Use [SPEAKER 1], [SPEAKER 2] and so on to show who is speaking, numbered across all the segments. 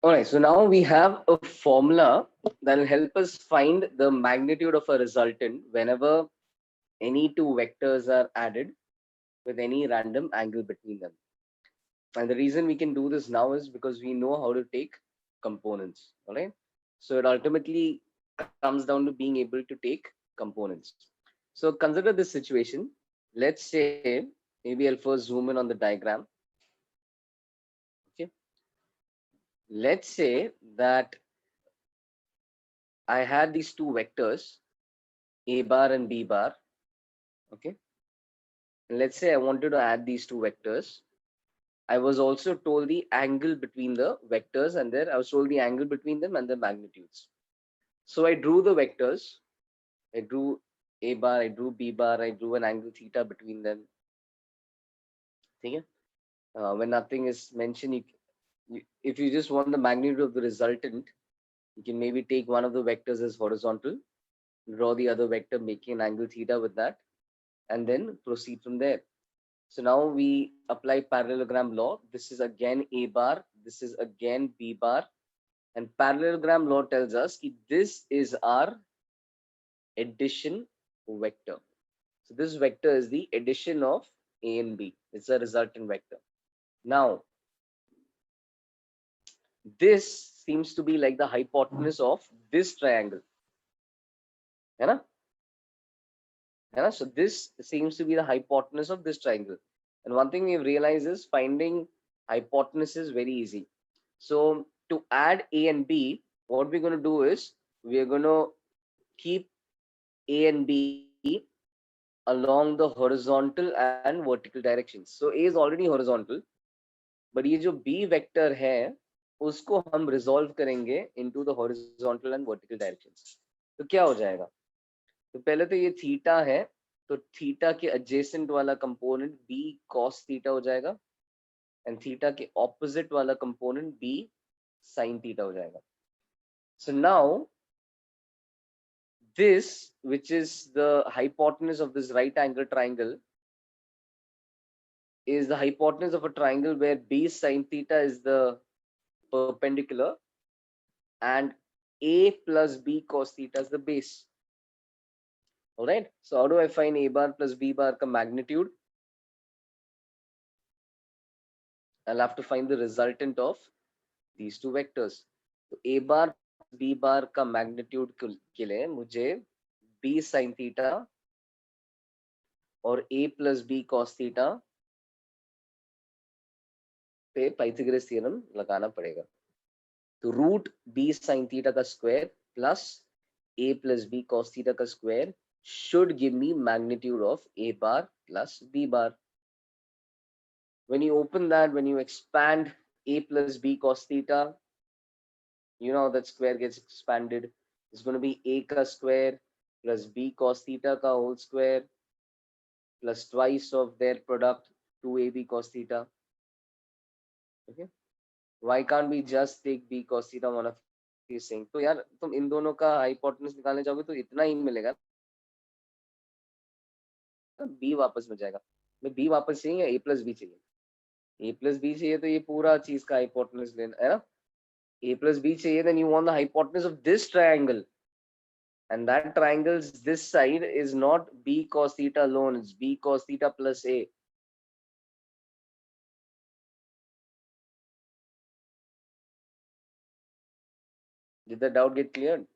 [SPEAKER 1] All right, so now we have a formula that will help us find the magnitude of a resultant whenever any two vectors are added with any random angle between them. And the reason we can do this now is because we know how to take components. All right, so it ultimately comes down to being able to take components. So consider this situation. Let's say, maybe I'll first zoom in on the diagram. Okay, let's say that I had these two vectors, a bar and b bar. Okay, and let's say I wanted to add these two vectors. I was also told the angle between the vectors, and there I was told the angle between them and the magnitudes. So I drew the vectors. I drew a bar, I drew b bar, I drew an angle theta between them. Okay? When nothing is mentioned, if you just want the magnitude of the resultant, you can maybe take one of the vectors as horizontal, draw the other vector making an angle theta with that, and then proceed from there. So now we apply parallelogram law. This is again a bar, this is again b bar, and parallelogram law tells us that this is our addition vector. So this vector is the addition of a and b. It's a resultant vector. Now, this seems to be like the hypotenuse of this triangle. है ना? So this seems to be the hypotenuse of this triangle. And one thing we've realized is finding hypotenuse is very easy. So to add a and b, what we're going to do is we're going to keep a and b along the horizontal and vertical directions. So a is already horizontal, but ये जो b vector है उसको हम resolve करेंगे into the horizontal and vertical directions. तो क्या हो जाएगा? तो पहले तो ये थीटा है, तो थीटा के adjacent वाला component b cos theta हो जाएगा, and थीटा के opposite वाला component b sin theta हो जाएगा. So now this, which is the hypotenuse of this right angle triangle, is the hypotenuse of a triangle where b sin theta is the perpendicular and a plus b cos theta is the base. All right. So how do I find a bar plus b bar ka magnitude? I'll have to find the resultant of these two vectors. So a bar plus b bar ka magnitude के लिए मुझे b sin theta और a plus b cos theta पे Pythagoras theorem लगाना पड़ेगा. तो root b sin theta का square plus a plus b cos theta का square should give me magnitude of a bar plus b bar. When you open that, when you expand a plus b cos theta, you know that square gets expanded. It's going to be a ka square plus b cos theta ka whole square plus twice of their product 2ab cos theta. Okay, why can't we just take b cos theta? One of you is saying, तो यार तुम इन दोनों का hypotenuse निकालने जाओगे तो इतना ही मिलेगा, b वापस मिल जाएगा. मैं b वापस चाहिए या a plus b चाहिए? a plus b चाहिए तो ये पूरा चीज का हाइपोटेन्यूज लेना है ना. a plus b चाहिए, then you want the hypotenuse of this triangle, and that triangle's this side is not b cos theta alone, it's b cos theta plus a. Did the doubt get cleared?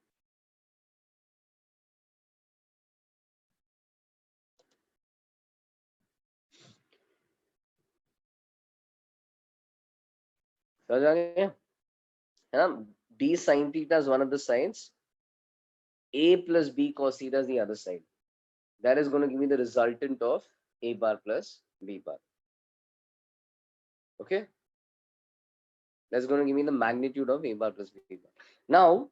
[SPEAKER 1] समझ आ गया है ना? b sin theta is one of the sides, a plus b cos theta is the other side. That is going to give me the resultant of a bar plus b bar. Okay, that's going to give me the magnitude of a bar plus b bar. Now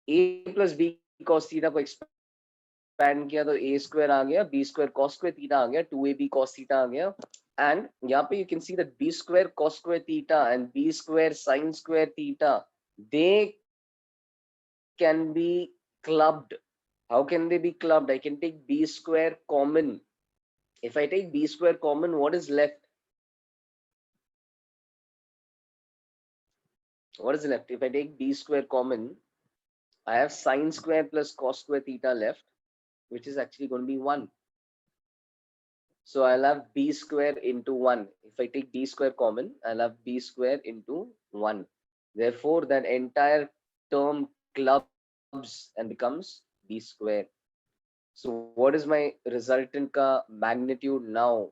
[SPEAKER 1] a plus b cos theta को expand किया तो a square आ गया, b square cos square theta आ गया, 2ab cos theta आ गया, and यहाँ पे you can see that b square cos square theta and b square sin square theta, they can be clubbed. How can they be clubbed? I can take b square common. If I take b square common, what is left? What is left? If I take b square common, I have sine square plus cos square theta left, which is actually going to be 1. So I'll have b square into 1. If I take b square common, I'll have b square into 1. Therefore, that entire term clubs and becomes b square. So what is my resultant ka magnitude now?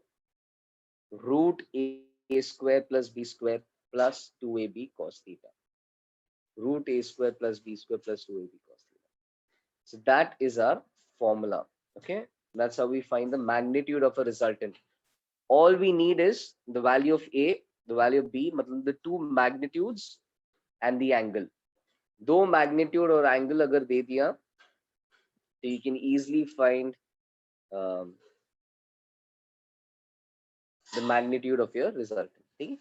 [SPEAKER 1] Root a square plus b square plus 2ab cos theta. Root a square plus b square plus 2ab cos theta. So that is our formula. Okay, that's how we find the magnitude of a resultant. All we need is the value of a, the value of b, the two magnitudes and the angle. दो magnitude or angle अगर दे दिया, so you can easily find um, the magnitude of your resultant. Okay?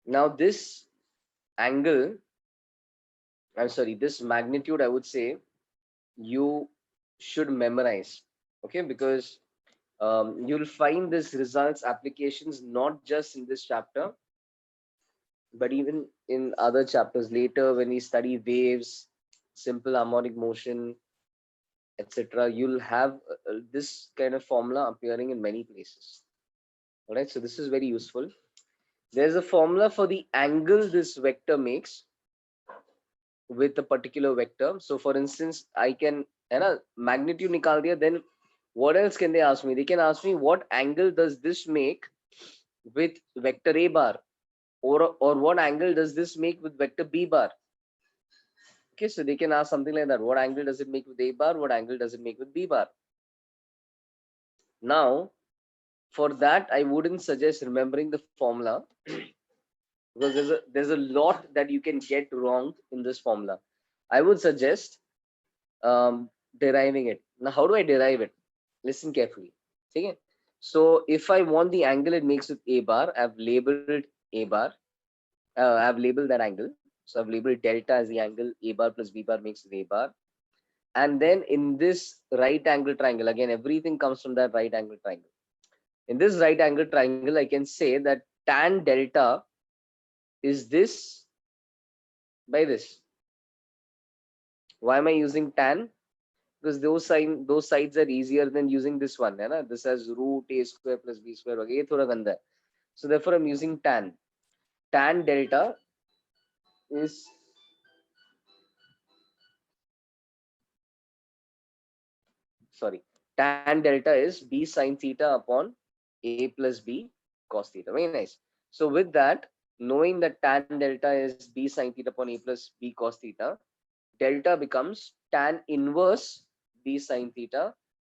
[SPEAKER 1] Now this angle, I'm sorry, this magnitude, I would say you should memorize. Okay, because you'll find this results applications not just in this chapter, but even in other chapters later when we study waves, simple harmonic motion, etc. You'll have this kind of formula appearing in many places. All right, so this is very useful. There's a formula for the angle this vector makes with a particular vector. So for instance, I can magnitude nikal diya, then what else can they ask me? They can ask me what angle does this make with vector a bar, or what angle does this make with vector b bar. Okay, so they can ask something like that. What angle does it make with a bar? What angle does it make with b bar? Now, for that, I wouldn't suggest remembering the formula because there's a lot that you can get wrong in this formula. I would suggest deriving it. Now, how do I derive it? Listen carefully. Okay. So if I want the angle it makes with a bar, I've labeled a bar. I've labeled that angle. So I've labeled delta as the angle a bar plus b bar makes with a bar. And then in this right angle triangle, again, everything comes from that right angle triangle. In this right angle triangle, I can say that tan delta is this by this. Why am I using tan? Because those sides are easier than using this one. Hai. This has root a square plus b square. ये थोड़ा गंदा है. So therefore, I'm using tan. Tan delta is sorry. Tan delta is b sine theta upon a plus b cos theta. Very nice. So with that, knowing that tan delta is b sine theta upon a plus b cos theta, delta becomes tan inverse b sine theta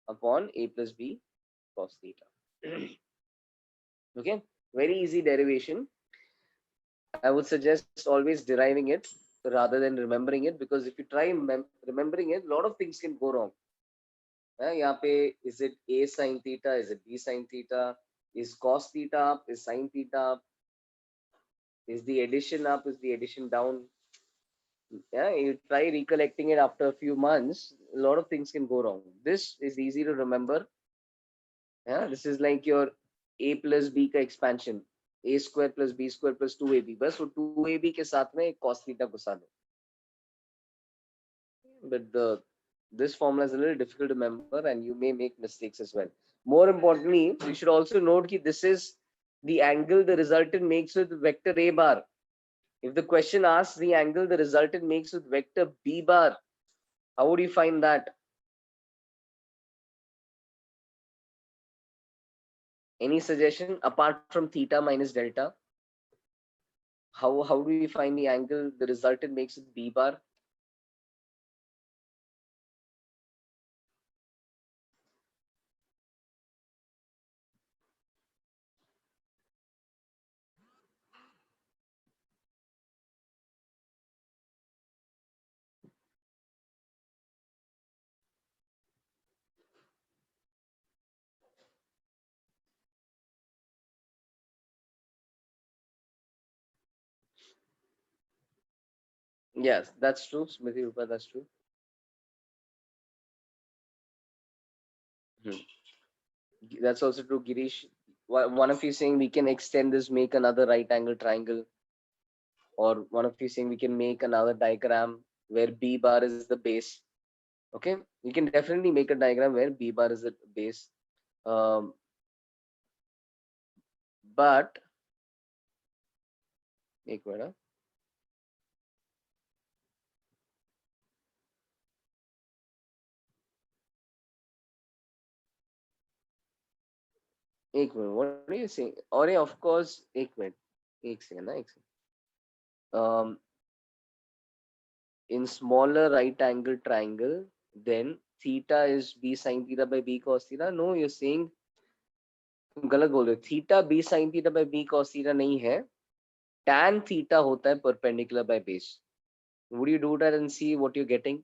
[SPEAKER 1] upon a plus b cos theta. Okay, very easy derivation. I would suggest always deriving it rather than remembering it, because if you try remembering it, a lot of things can go wrong. यहाँ पे is it a sine theta, is it b sine theta, is cos theta up, is sine theta up, is the addition up, is the addition down. Yeah, you try recollecting it after a few months, a lot of things can go wrong. This is easy to remember. Yeah, this is like your a plus b का expansion, a square plus b square plus 2ab, बस वो 2ab के साथ में cos theta घुसा दो. But this formula is a little difficult to remember and you may make mistakes as well. More importantly, you should also note that this is the angle the resultant makes with vector a bar. If the question asks the angle the resultant makes with vector b bar, how would you find that? Any suggestion apart from theta minus delta? How do we find the angle the resultant makes with b bar? Yes, that's true, Smriti Rupa, that's true. Hmm. That's also true, Girish. one of you saying we can extend this, make another right angle triangle, or one of you saying we can make another diagram where B bar is the base. Okay, you can definitely make a diagram where B bar is the base. Um, but एक minute what are you saying? और of course एक minute एक second ना एक second in smaller right angle triangle, then theta is b sin theta by b cos theta. No, you're saying तुम गलत बोल रहे हो. Theta b sin theta by b cos theta नहीं है. Tan theta होता है perpendicular by base. Would you do that and see what you're getting?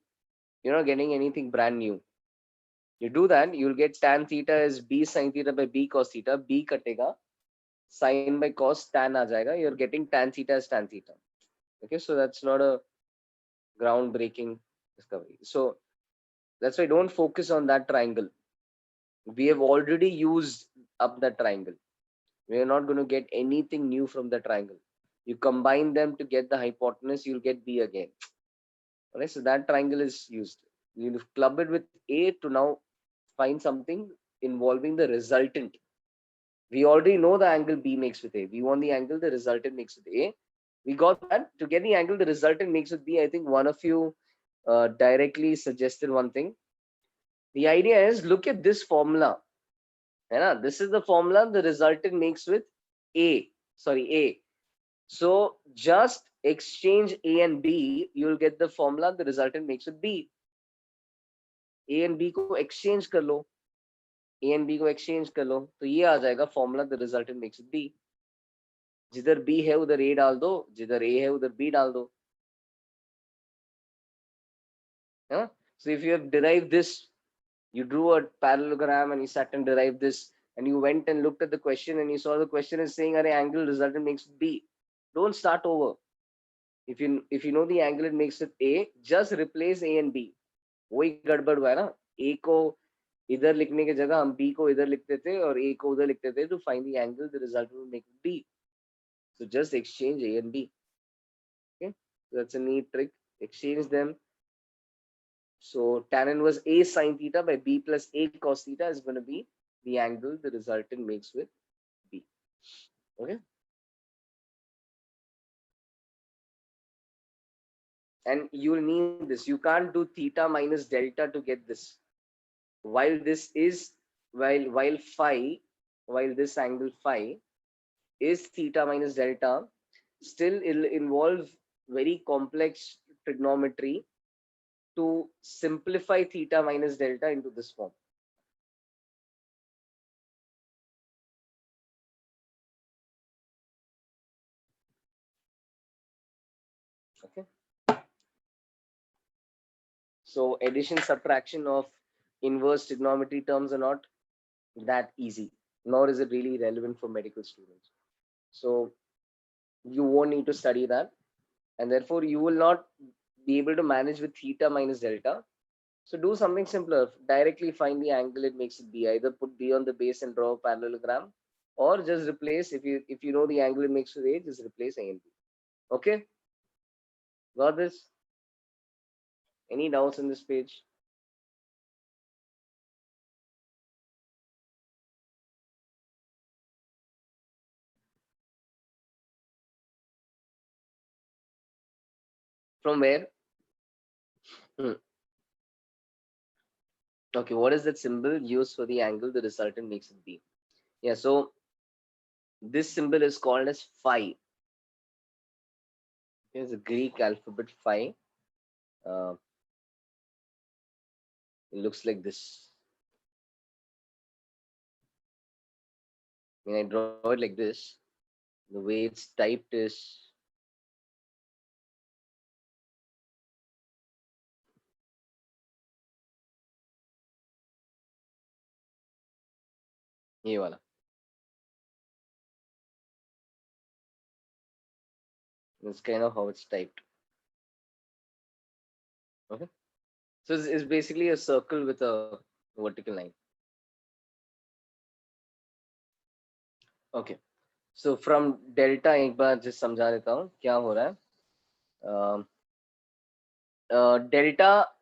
[SPEAKER 1] You're not getting anything brand new. You do that, you'll get tan theta is b sin theta by b cos theta. B कटेगा, sin by cos tan आ जाएगा. You're getting tan theta as tan theta. Okay, so that's not a groundbreaking discovery. So that's why don't focus on that triangle. We have already used up the triangle. We are not going to get anything new from the triangle. You combine them to get the hypotenuse, you'll get B again. Alright, so that triangle is used. You club it with A to now find something involving the resultant. We already know the angle B makes with A. We want the angle the resultant makes with A. We got that. To get the angle the resultant makes with B, I think one of you directly suggested one thing. The idea is look at this formula. This is the formula the resultant makes with A. So just exchange A and B, you'll get the formula the resultant makes with B. A and B को exchange कर लो. A and B को exchange कर लो. तो ये आ जाएगा formula the resultant makes with B. जिधर B है उधर A डाल दो, जिधर A है उधर B डाल दो. So if you have derived this, you drew a parallelogram and you sat and derived this, and you went and looked at the question and you saw the question is saying an angle resultant makes with B. Don't start over. If you know the angle it makes with A, just replace A and B. वही गड़बड़ हुआ है ना. A को इधर लिखने की जगह हम B को इधर लिखते थे और A को उधर लिखते थे to find the angle the result will make with B. So just exchange A and B. Okay, so that's a neat trick. Exchange them. So tan inverse A sin theta by B plus A cos theta is going to be the angle the resultant makes with B. Okay. And you'll need this. You can't do theta minus delta to get this. While this is while phi, while this angle phi is theta minus delta, still it'll involve very complex trigonometry to simplify theta minus delta into this form. Okay. So addition, subtraction of inverse trigonometry terms are not that easy, nor is it really relevant for medical students. So you won't need to study that, and therefore you will not be able to manage with theta minus delta. So do something simpler. Directly find the angle it makes it B. Either put B on the base and draw a parallelogram, or just replace, if you know the angle it makes with A, just replace A and B. Okay? Got this? Any doubts on this page? From where? Okay, what is that symbol used for the angle the resultant makes it B? Yeah, so this symbol is called as phi. It's a Greek alphabet phi. Uh, it looks like this. When I draw it like this, the way it's typed is ये वाला. That's kind of how it's typed. Okay. So it's basically a circle with a vertical line. Okay, so from delta एक बार just समझा देता हूँ क्या हो रहा है. डेल्टा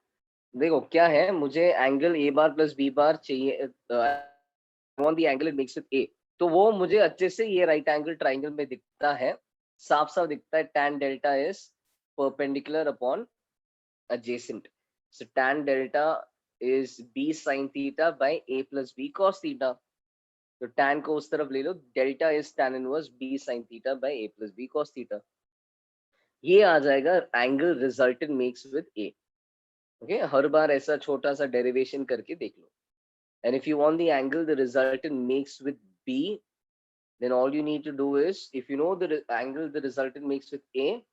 [SPEAKER 1] देखो क्या है, मुझे angle A bar plus B bar चाहिए. Want the angle it makes with A, तो वो मुझे अच्छे से ये राइट एंगल ट्राइंगल में दिखता है, साफ साफ दिखता है. tan delta is perpendicular upon adjacent. So tan delta is b sin theta by a plus b cos theta. तो tan को उस तरफ ले लो, delta is tan inverse b sin theta by a plus b cos theta. ये आ जाएगा angle resultant makes with a. Okay, हर बार ऐसा छोटा सा डेरिवेशन करके देख लो. And if you want the angle the resultant makes with b, then all you need to do is, if you know the angle the resultant makes with a,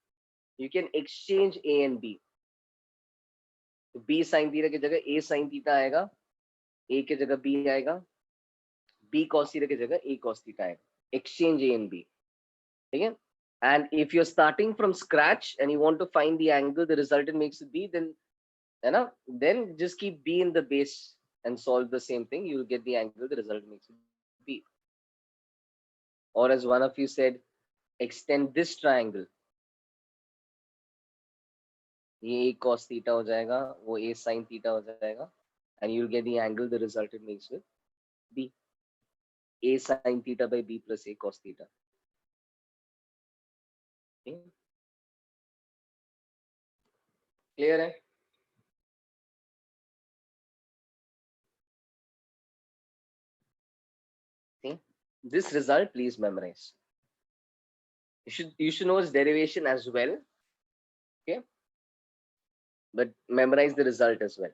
[SPEAKER 1] you can exchange a and b. तो b sin theta की जगह a sin theta आएगा, a की जगह b आएगा, b cos theta की जगह a cos theta आएगा. Exchange a and b. ठीक है. And if you're starting from scratch and you want to find the angle the resultant makes with b, then है ना, then just keep b in the base and solve the same thing. You'll get the angle the result makes with b. Or as one of you said, extend this triangle. ये a cos theta हो जाएगा, वो a sin theta हो जाएगा, and you'll get the angle the resultant makes with b. A sin theta by b plus a cos theta. Clear है? See? This result please memorize. You should know its derivation as well. Okay, but memorize the result as well.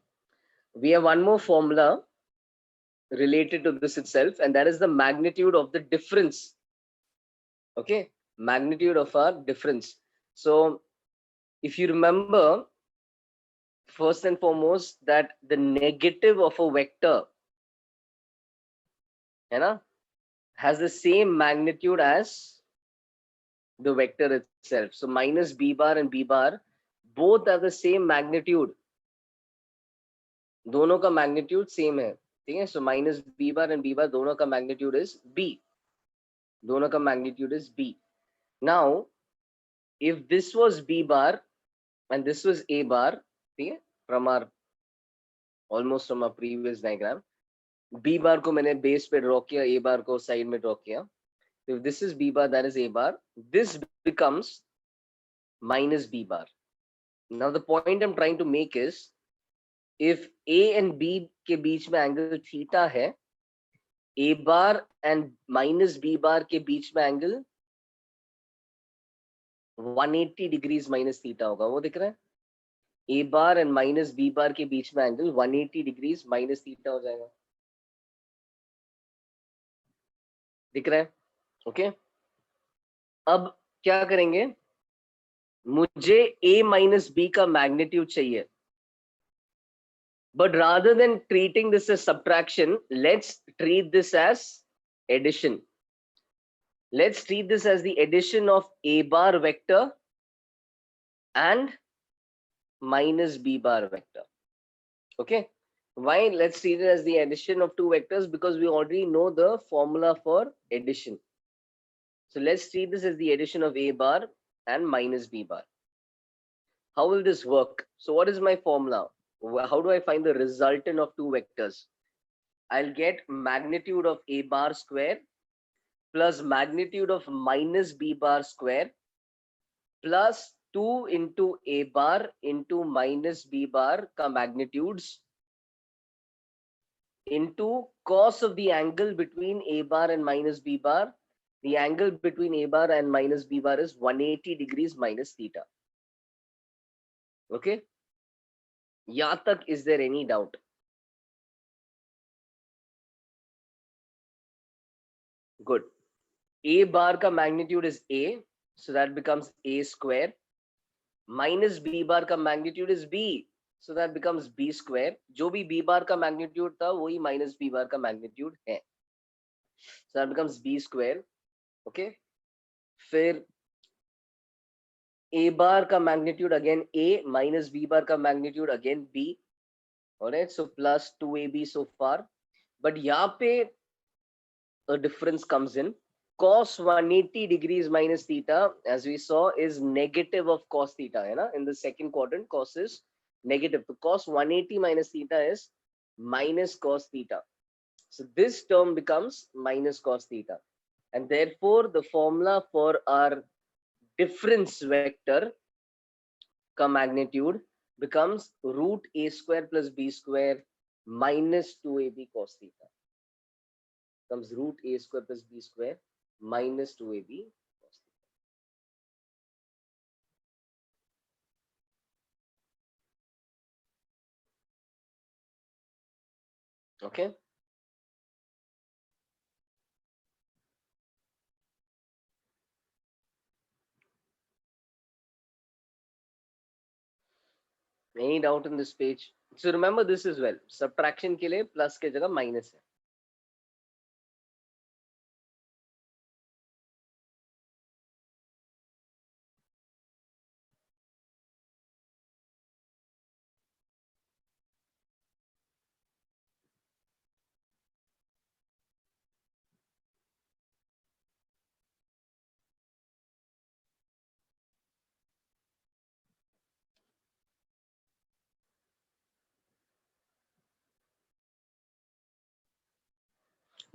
[SPEAKER 1] We have one more formula related to this itself, and that is the magnitude of the difference. Okay, magnitude of our difference. So if you remember, first and foremost, that the negative of a vector, you know, has the same magnitude as the vector itself. So minus b bar and b bar both have the same magnitude. दोनों का magnitude same है. ठीक है. So minus b bar and b bar दोनों का magnitude is b. दोनों का magnitude is b. Now, if this was b bar and this was a bar, ठीक है, from our almost from our previous diagram, b bar को मैंने base पे draw किया, a bar को side में draw किया. If this is b bar, that is a bar. This becomes minus b bar. Now the point I'm trying to make is, if a and b के बीच में angle theta है, a bar and minus b bar के बीच में angle 180 degrees minus theta होगा. वो दिख रहा है? a bar and minus b bar के बीच में angle 180 degrees minus theta हो जाएगा. दिख रहा है? ओके. अब क्या करेंगे, मुझे a minus b का मैग्नीट्यूड चाहिए. But rather than treating this as subtraction, let's treat this as addition. Let's treat this as the addition of a bar vector and minus b bar vector. Okay. Why? Let's treat it as the addition of two vectors, because we already know the formula for addition. So let's treat this as the addition of a bar and minus b bar. How will this work? So what is my formula? How do I find the resultant of two vectors? I'll get magnitude of a bar square plus magnitude of minus b bar square plus 2 into a bar into minus b bar का magnitudes into cos of the angle between a bar and minus b bar. The angle between a bar and minus b bar is 180 degrees minus theta. Okay. यहाँ तक is there any doubt? Good. A bar का magnitude is a, so that becomes a square. Minus b bar का magnitude is b, so that becomes b square. जो भी b bar का magnitude था वही minus b bar का magnitude है, so that becomes b square. Okay. फिर a bar का magnitude again a, minus b bar का magnitude again b. Alright, so plus 2ab so far. But यहाँ पे a difference comes in. cos 180 degrees minus theta, as we saw, is negative of cos theta. In the second quadrant, cos is negative. So cos 180 minus theta is minus cos theta. So this term becomes minus cos theta. And therefore, the formula for our difference vector magnitude becomes root a square plus b square minus 2ab cos theta. Becomes root a square plus b square minus 2ab cos theta. Okay. Any doubt in this page? So remember this as well. Subtraction के लिए plus के जगह minus है.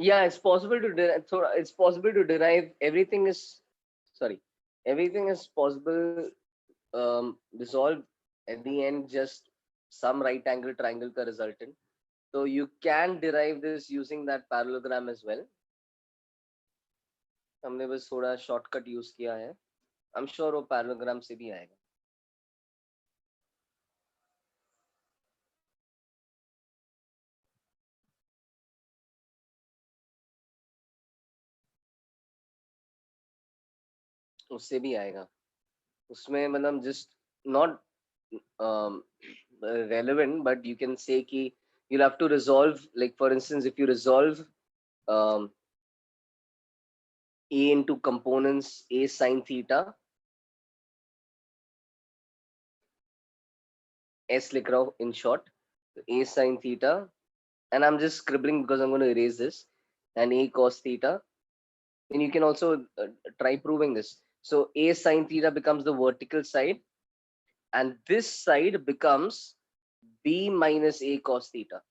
[SPEAKER 1] Yeah, it's possible to derive. So it's possible to derive. Everything is, sorry, everything is possible. Resolve at the end, just some right angle triangle का resultant. So you can derive this using that parallelogram as well. हमने बस थोड़ा shortcut use किया है. I'm sure वो parallelogram से भी आएगा. उससे भी आएगा. उसमें मतलब just not relevant, but you can say कि you'll have to resolve, like for instance, if you resolve um, a into components a sine theta, s लिख रहा हूँ in short, a sine theta, and I'm just scribbling because I'm going to erase this, and a cos theta. Then you can also try proving this. So a sine theta becomes the vertical side, and this side becomes b minus a cos theta.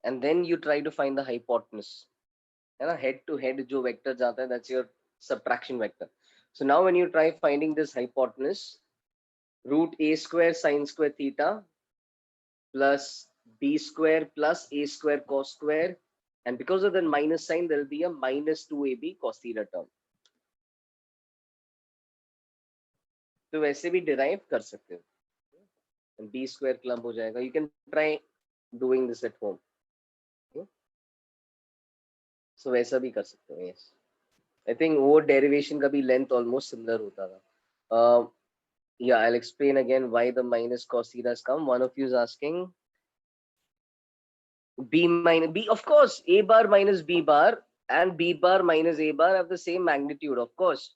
[SPEAKER 1] And then you try to find the hypotenuse. Head to head जो vector जाता है, that's your subtraction vector. So now when you try finding this hypotenuse, root a square sine square theta plus b square plus a square cos square, and because of the minus sign there will be a minus 2ab cos theta term. तो वैसे भी derive कर सकते हो, and b square clump हो जाएगा. You can try doing this at home. So वैसा भी कर सकते हो. Yes, I think वो derivation का भी length almost similar होता था. Yeah, I'll explain again why the minus cos theta has come. One of you is asking b minus b, of course, a bar minus b bar and b bar minus a bar have the same magnitude, of course.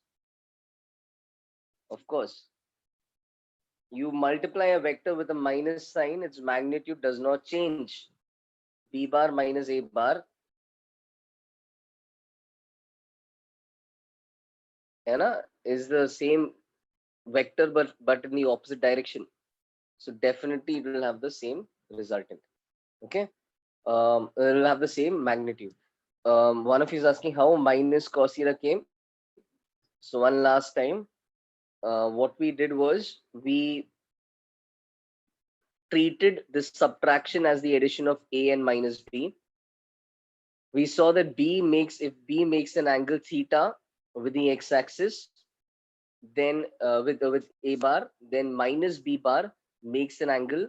[SPEAKER 1] Of course. You multiply a vector with a minus sign, its magnitude does not change. B bar minus a bar, is the same vector but in the opposite direction. So definitely it will have the same resultant. Okay. It will have the same magnitude. One of you is asking how minus cos theta came. So one last time, what we did was we treated this subtraction as the addition of a and minus b. We saw that if b makes an angle theta with the x-axis, then with a bar, then minus b bar makes an angle.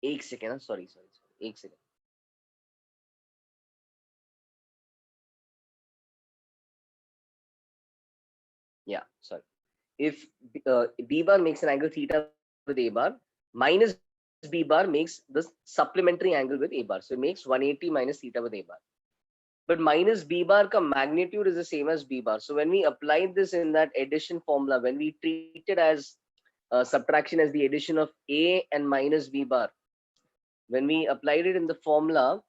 [SPEAKER 1] एक second, sorry, एक second. Yeah, sorry. If b bar makes an angle theta with a bar, minus b bar makes the supplementary angle with a bar. So it makes 180 minus theta with a bar. But minus b bar ka magnitude is the same as b bar. So when we applied this in that addition formula, when we treat it as subtraction as the addition of a and minus b bar, when we applied it in the formula,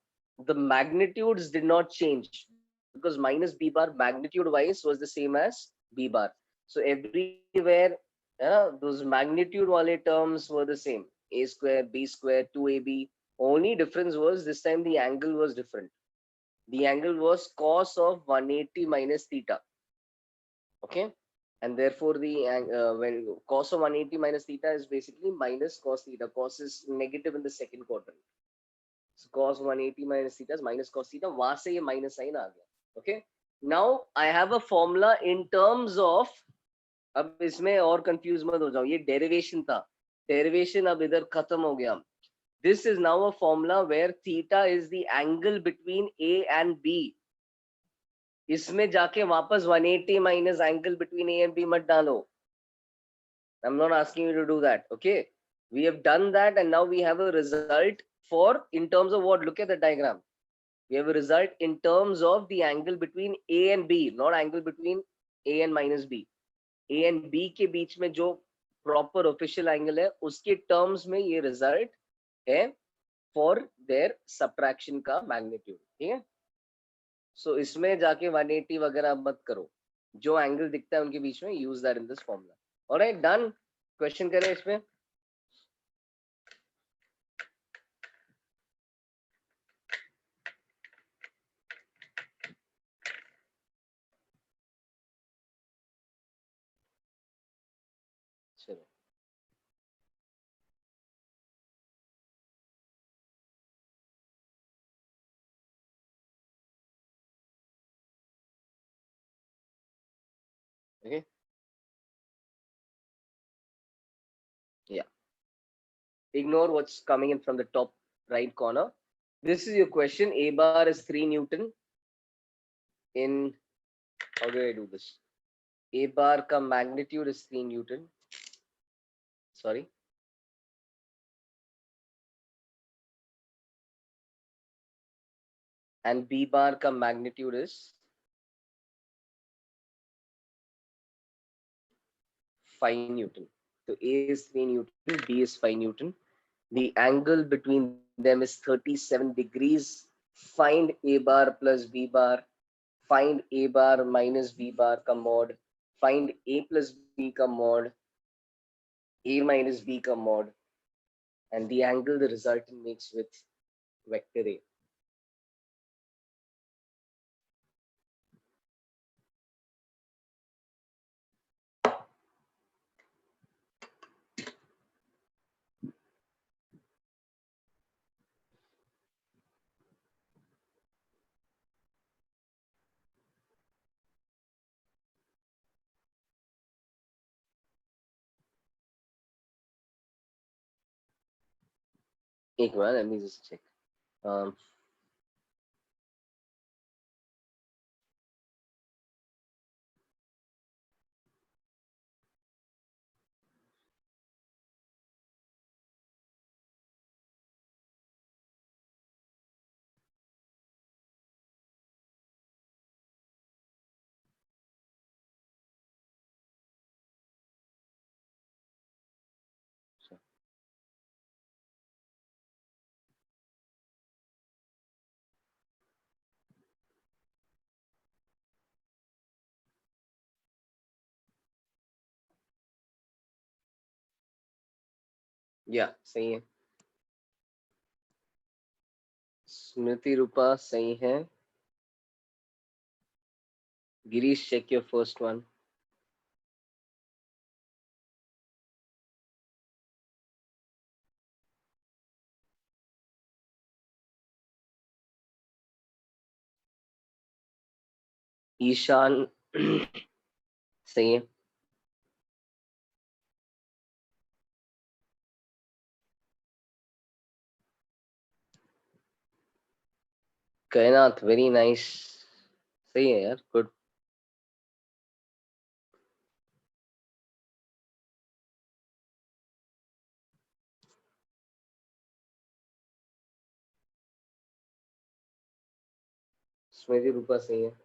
[SPEAKER 1] the magnitudes did not change because minus b bar magnitude wise was the same as b bar. So everywhere those magnitude wale terms were the same. A square, b square, 2ab. Only difference was this time the angle was different. The angle was cos of 180 minus theta. Okay. And therefore when cos of 180 minus theta is basically minus cos theta. Cos is negative in the second quadrant. So cos 180 minus theta is minus cos theta. वहां से ये minus sign आ गया. Okay. Now I have a formula in terms of, अब इसमें और confuse मत हो जाओ, ये डेरिवेशन था. डेरिवेशन अब इधर खत्म हो गया. This is now a formula where theta is the angle between A and B. इसमें जाके वापस 180 minus angle between A and B मत डालो. I'm not asking you to do that. Okay. We have done that and now we have a result for, in terms of what? Look at the diagram. We have a result in terms of the angle between A and B, not angle between A and minus B. A and B के बीच में जो proper official angle है, उसके terms में ये result है for their subtraction का magnitude. ठीक है? So इसमें जाके 180 वगैरह मत करो. जो angle दिखता है उनके बीच में, use that in this formula. Alright, done. Question करें इसमें. चलो. Okay. Yeah. Ignore what's coming in from the top right corner. This is your question. A bar is 3 Newton in, how do I do this? A bar ka magnitude is 3 Newton. Sorry. And B bar ka magnitude is 5 Newton. So A is 3 Newton, B is 5 Newton. The angle between them is 37 degrees. Find A bar plus B bar. Find A bar minus B bar ka mod. Find A plus B ka mod. A minus B ka mod. And the angle the resultant makes with vector A. एक minute, let me just check. Yeah, सही है. स्मृति रूपा सही है. Girish, check your first one. Ishan सही है. कायनात, very nice. सही है यार, गुड. स्मृति रूपा सही है.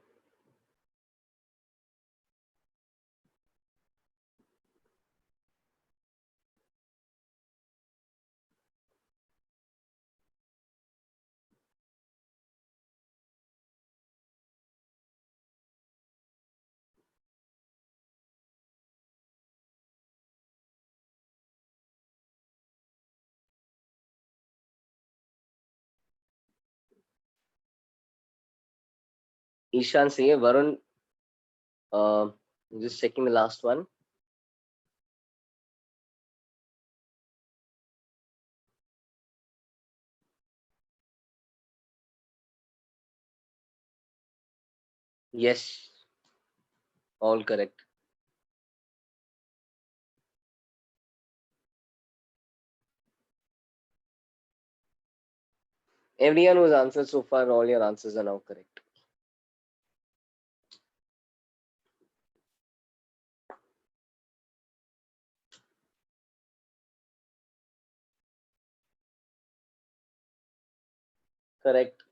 [SPEAKER 1] Ishan say Varun. Just checking the last one. Yes, all correct. Everyone who's answered so far, all your answers are now correct. Correct.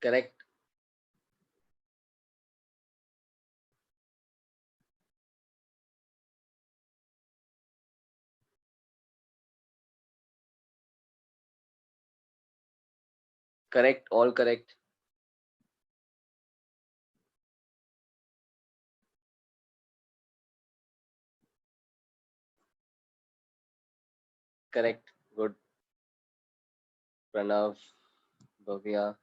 [SPEAKER 1] Correct. Correct. All correct. Correct. Good. Pranav, Bhavya,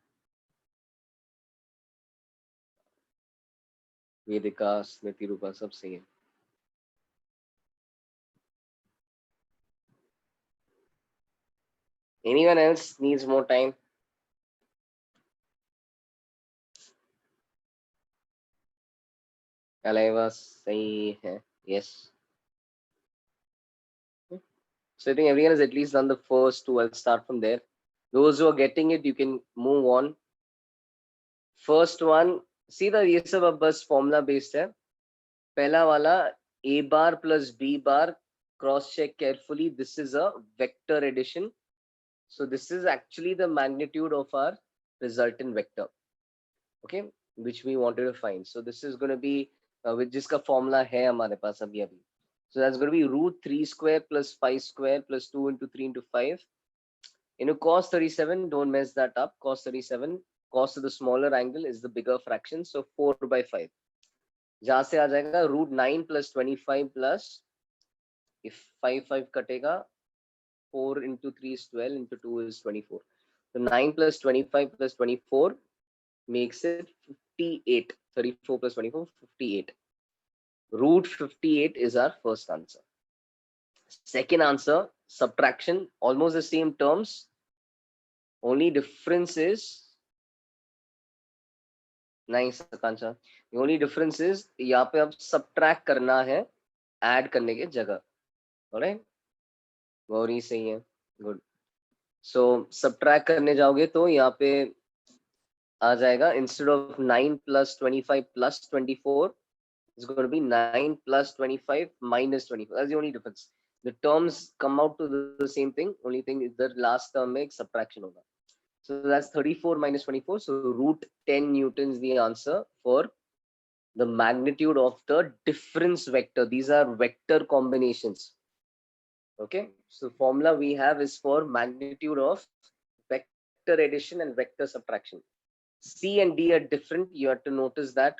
[SPEAKER 1] Vedika, Smriti, Rupa, सब सही है. Anyone else needs more time? Alaiva सही है. Yes. So I think everyone has at least done the first two. I'll start from there. Those who are getting it, you can move on. First one, see the ये सब अब बस formula based है. पहला वाला a bar plus b bar, cross check carefully. This is a vector addition. So this is actually the magnitude of our resultant vector, okay, which we wanted to find. So this is going to be with जिसका formula है हमारे पास अभी अभी. So that's going to be root 3 square plus 5 square plus 2 into 3 into 5. Cos 37, don't mess that up. Cos 37, cos of the smaller angle is the bigger fraction. So 4 by 5. जहाँ से आ जाएगा root 9 plus 25 plus, if 5 कटेगा, 4 into 3 is 12, into 2 is 24. So 9 plus 25 plus 24 makes it 58. 34 plus 24, 58. Root 58 is our first answer. Second answer, subtraction, almost the same terms. Only difference is, nice Akanksha. The only difference is यहाँ पे अब subtract करना है add करने के जगह. Alright? Gauri सही है. Good. So subtract करने जाओगे तो यहाँ पे आ जाएगा, instead of 9 plus 25 plus 24, it's going to be 9 plus 25 minus 24. That's the only difference. The terms come out to the same thing. Only thing is the last term makes subtraction होगा. So that's 34 minus 24. So root 10 newtons the answer for the magnitude of the difference vector. These are vector combinations. Okay. So formula we have is for magnitude of vector addition and vector subtraction. C and D are different. You have to notice that.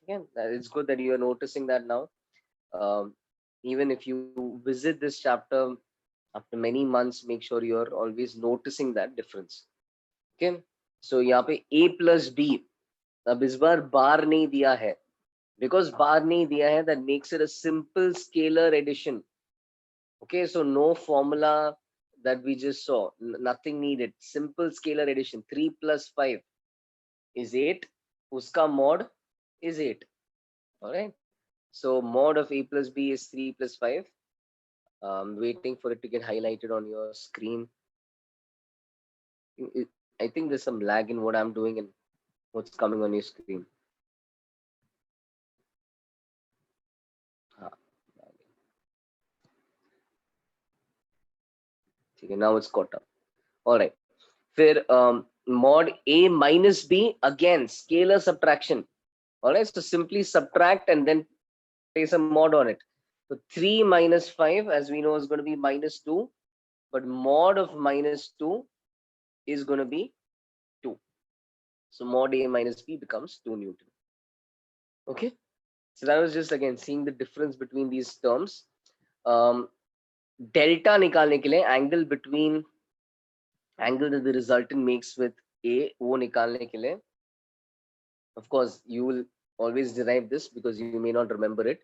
[SPEAKER 1] Again, it's good that you are noticing that now. Even if you visit this chapter after many months, make sure you're always noticing that difference. Okay. So यहाँ पे A plus B, अब इस बार बार नहीं दिया है. Because बार नहीं दिया है, that makes it a simple scalar addition. Okay, so no formula that we just saw, nothing needed. Simple scalar addition. 3 plus 5 is 8. Uska mod is 8. All right. So mod of A plus B is 3 plus 5. Waiting for it to get highlighted on your screen. I think there's some lag in what I'm doing and what's coming on your screen. Okay, now it's caught up. All right. फिर mod A minus B, again scalar subtraction. All right, so simply subtract and then place a mod on it. So 3 minus 5, as we know, is going to be minus 2. but mod of -2 is going to be 2. So mod A minus B becomes 2 Newton. Okay. So that was just again seeing the difference between these terms. Delta निकालने के लिए angle between angle that the resultant makes with A वो निकालने के लिए, of course you will always derive this because you may not remember it,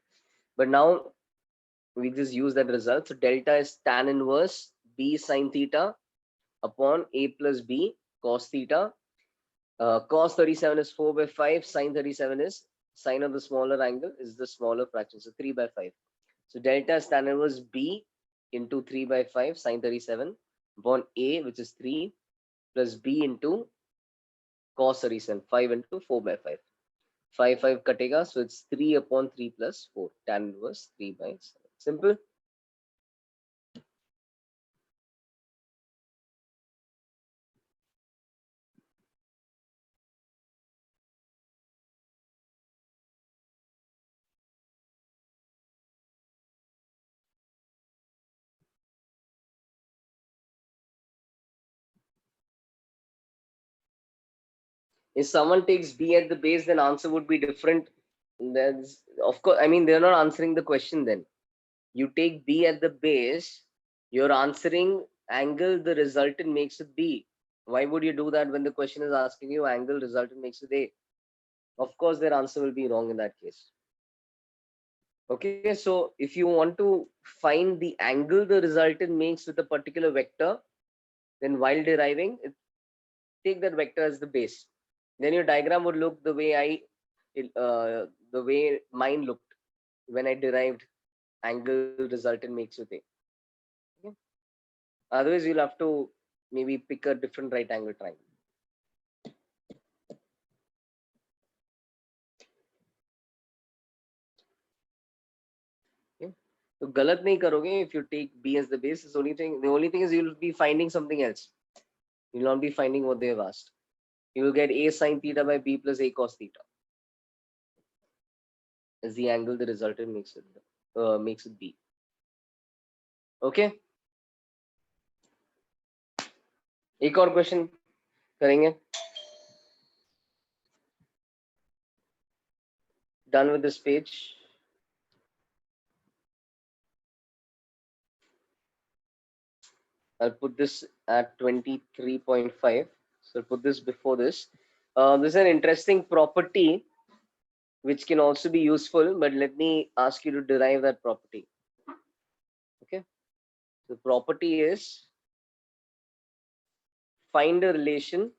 [SPEAKER 1] but now we just use that result. So delta is tan inverse B sin theta upon A plus B cos theta. Cos 37 is 4 by 5, sin 37 is sine of the smaller angle is the smaller fraction, so 3 by 5. So delta is tan inverse B into 3 by 5 sin 37 upon A, which is 3, plus B into cos 37, 5 into 4 by 5. 5 katega, so it's 3 upon 3 plus 4, tan inverse 3 by 7. Simple. If someone takes B at the base, then answer would be different. That's, of course, I mean, they're not answering the question then. You take B at the base, you're answering angle the resultant makes with B. Why would you do that when the question is asking you angle resultant makes with A? Of course, their answer will be wrong in that case. Okay, so if you want to find the angle the resultant makes with a particular vector, then while deriving, take that vector as the base. Then your diagram would look the way the way mine looked when I derived angle resultant makes with A. Okay? Otherwise, you'll have to maybe pick a different right angle triangle. Okay? So galat nahi karoge if you take B as the base. The only thing is you'll be finding something else. You'll not be finding what they have asked. You will get A sin theta by B plus A cos theta as the angle the resultant makes with B. Okay? एक और question करेंगे. Done with this page. I'll put this at 23.5. So I'll put this before this. This is an interesting property which can also be useful, but let me ask you to derive that property. Okay. The property is find a relation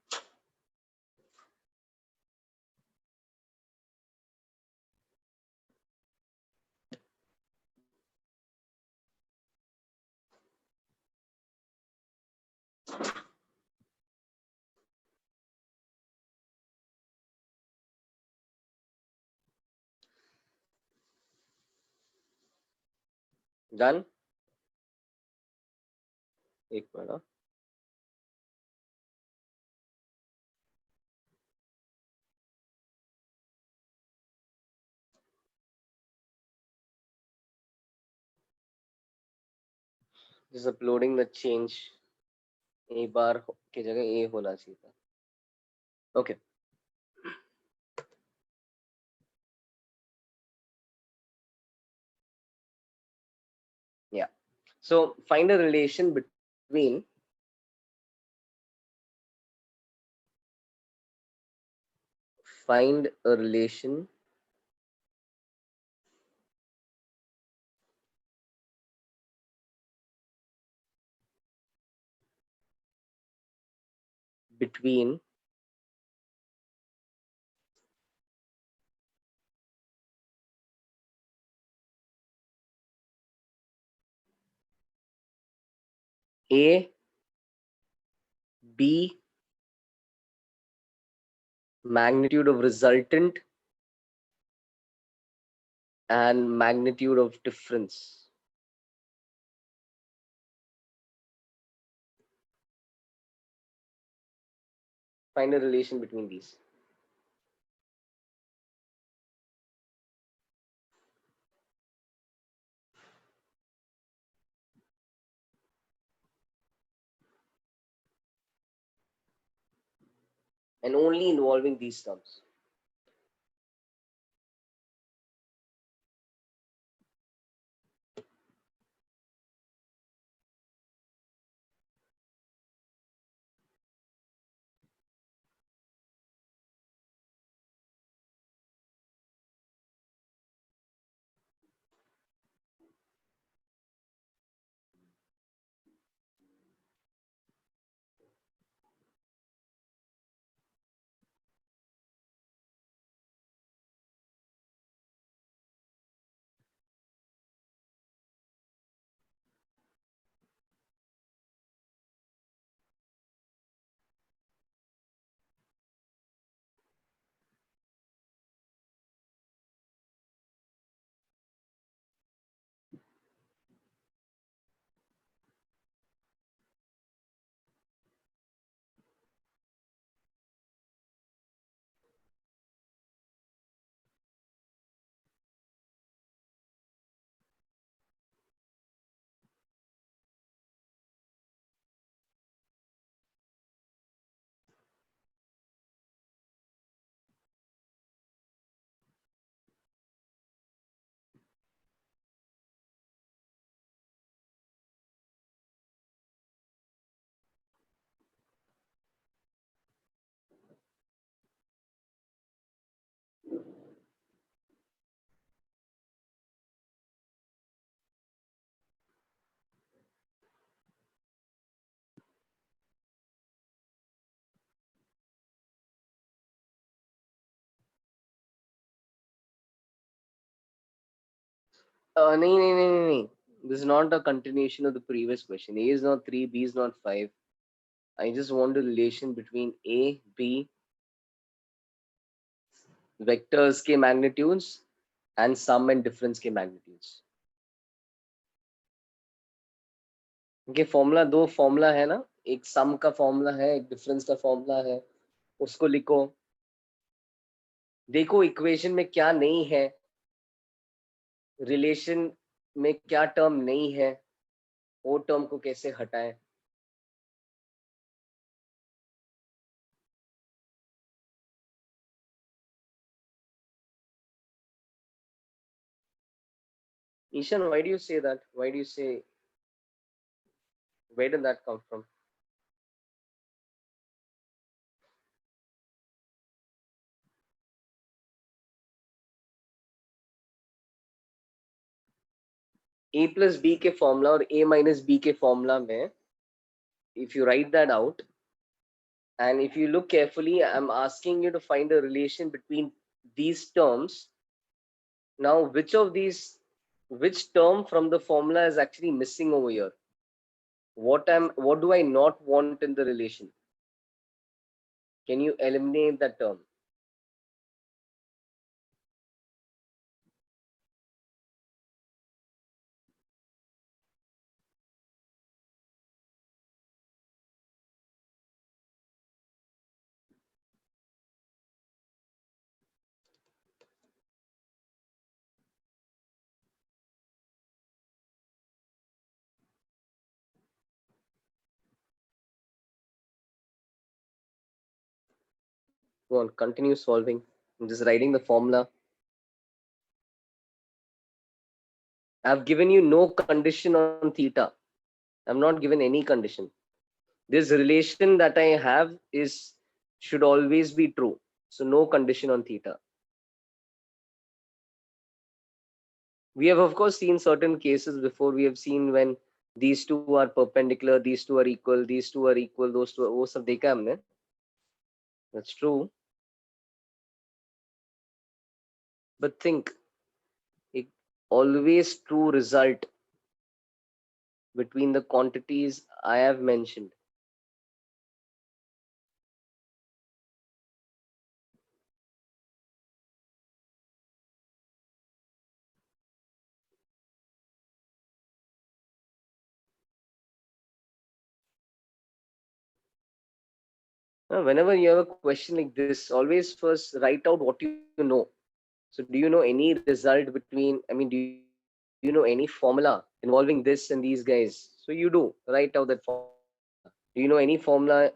[SPEAKER 1] done. एक minute. Just uploading the change. A bar की जगह A होना चाहिए था. Okay. Yeah. So find a relation between between A, B, magnitude of resultant, and magnitude of difference. Find a relation between these. and only involving these terms. नहीं नहीं नहीं नहीं नहीं. This is not a continuation of the previous question. A is not 3, B is not 5. I just want the relation between A, B, vectors के magnitudes and sum and difference के magnitudes. Okay, formula दो formula है ना, एक सम का formula है, एक difference का फॉर्मूला है, उसको लिखो. देखो इक्वेशन में क्या नहीं है, रिलेशन में क्या टर्म नहीं है, वो टर्म को कैसे हटाएं. Ishan, why do you say that? Why do you say, where did that come from? A plus B के फॉर्मूला और A minus B के फॉर्मूला में, if you write that out, and if you look carefully, I'm asking you to find a relation between these terms. Now, which term from the formula is actually missing over here? What do I not want in the relation? Can you eliminate that term? Go on, continue solving. I'm just writing the formula. I've given you no condition on theta. I'm not given any condition. This relation that I have should always be true. So no condition on theta. We have of course seen certain cases before. We have seen when these two are perpendicular, these two are equal, these two are equal, those two, वो सब देखा हमने. That's true. But think, एक always true result between the quantities I have mentioned. Whenever you have a question like this, always first write out what you know. So do you know any result between, I mean, do you know any formula involving this and these guys? So you do, write out that formula. Do you know any formula?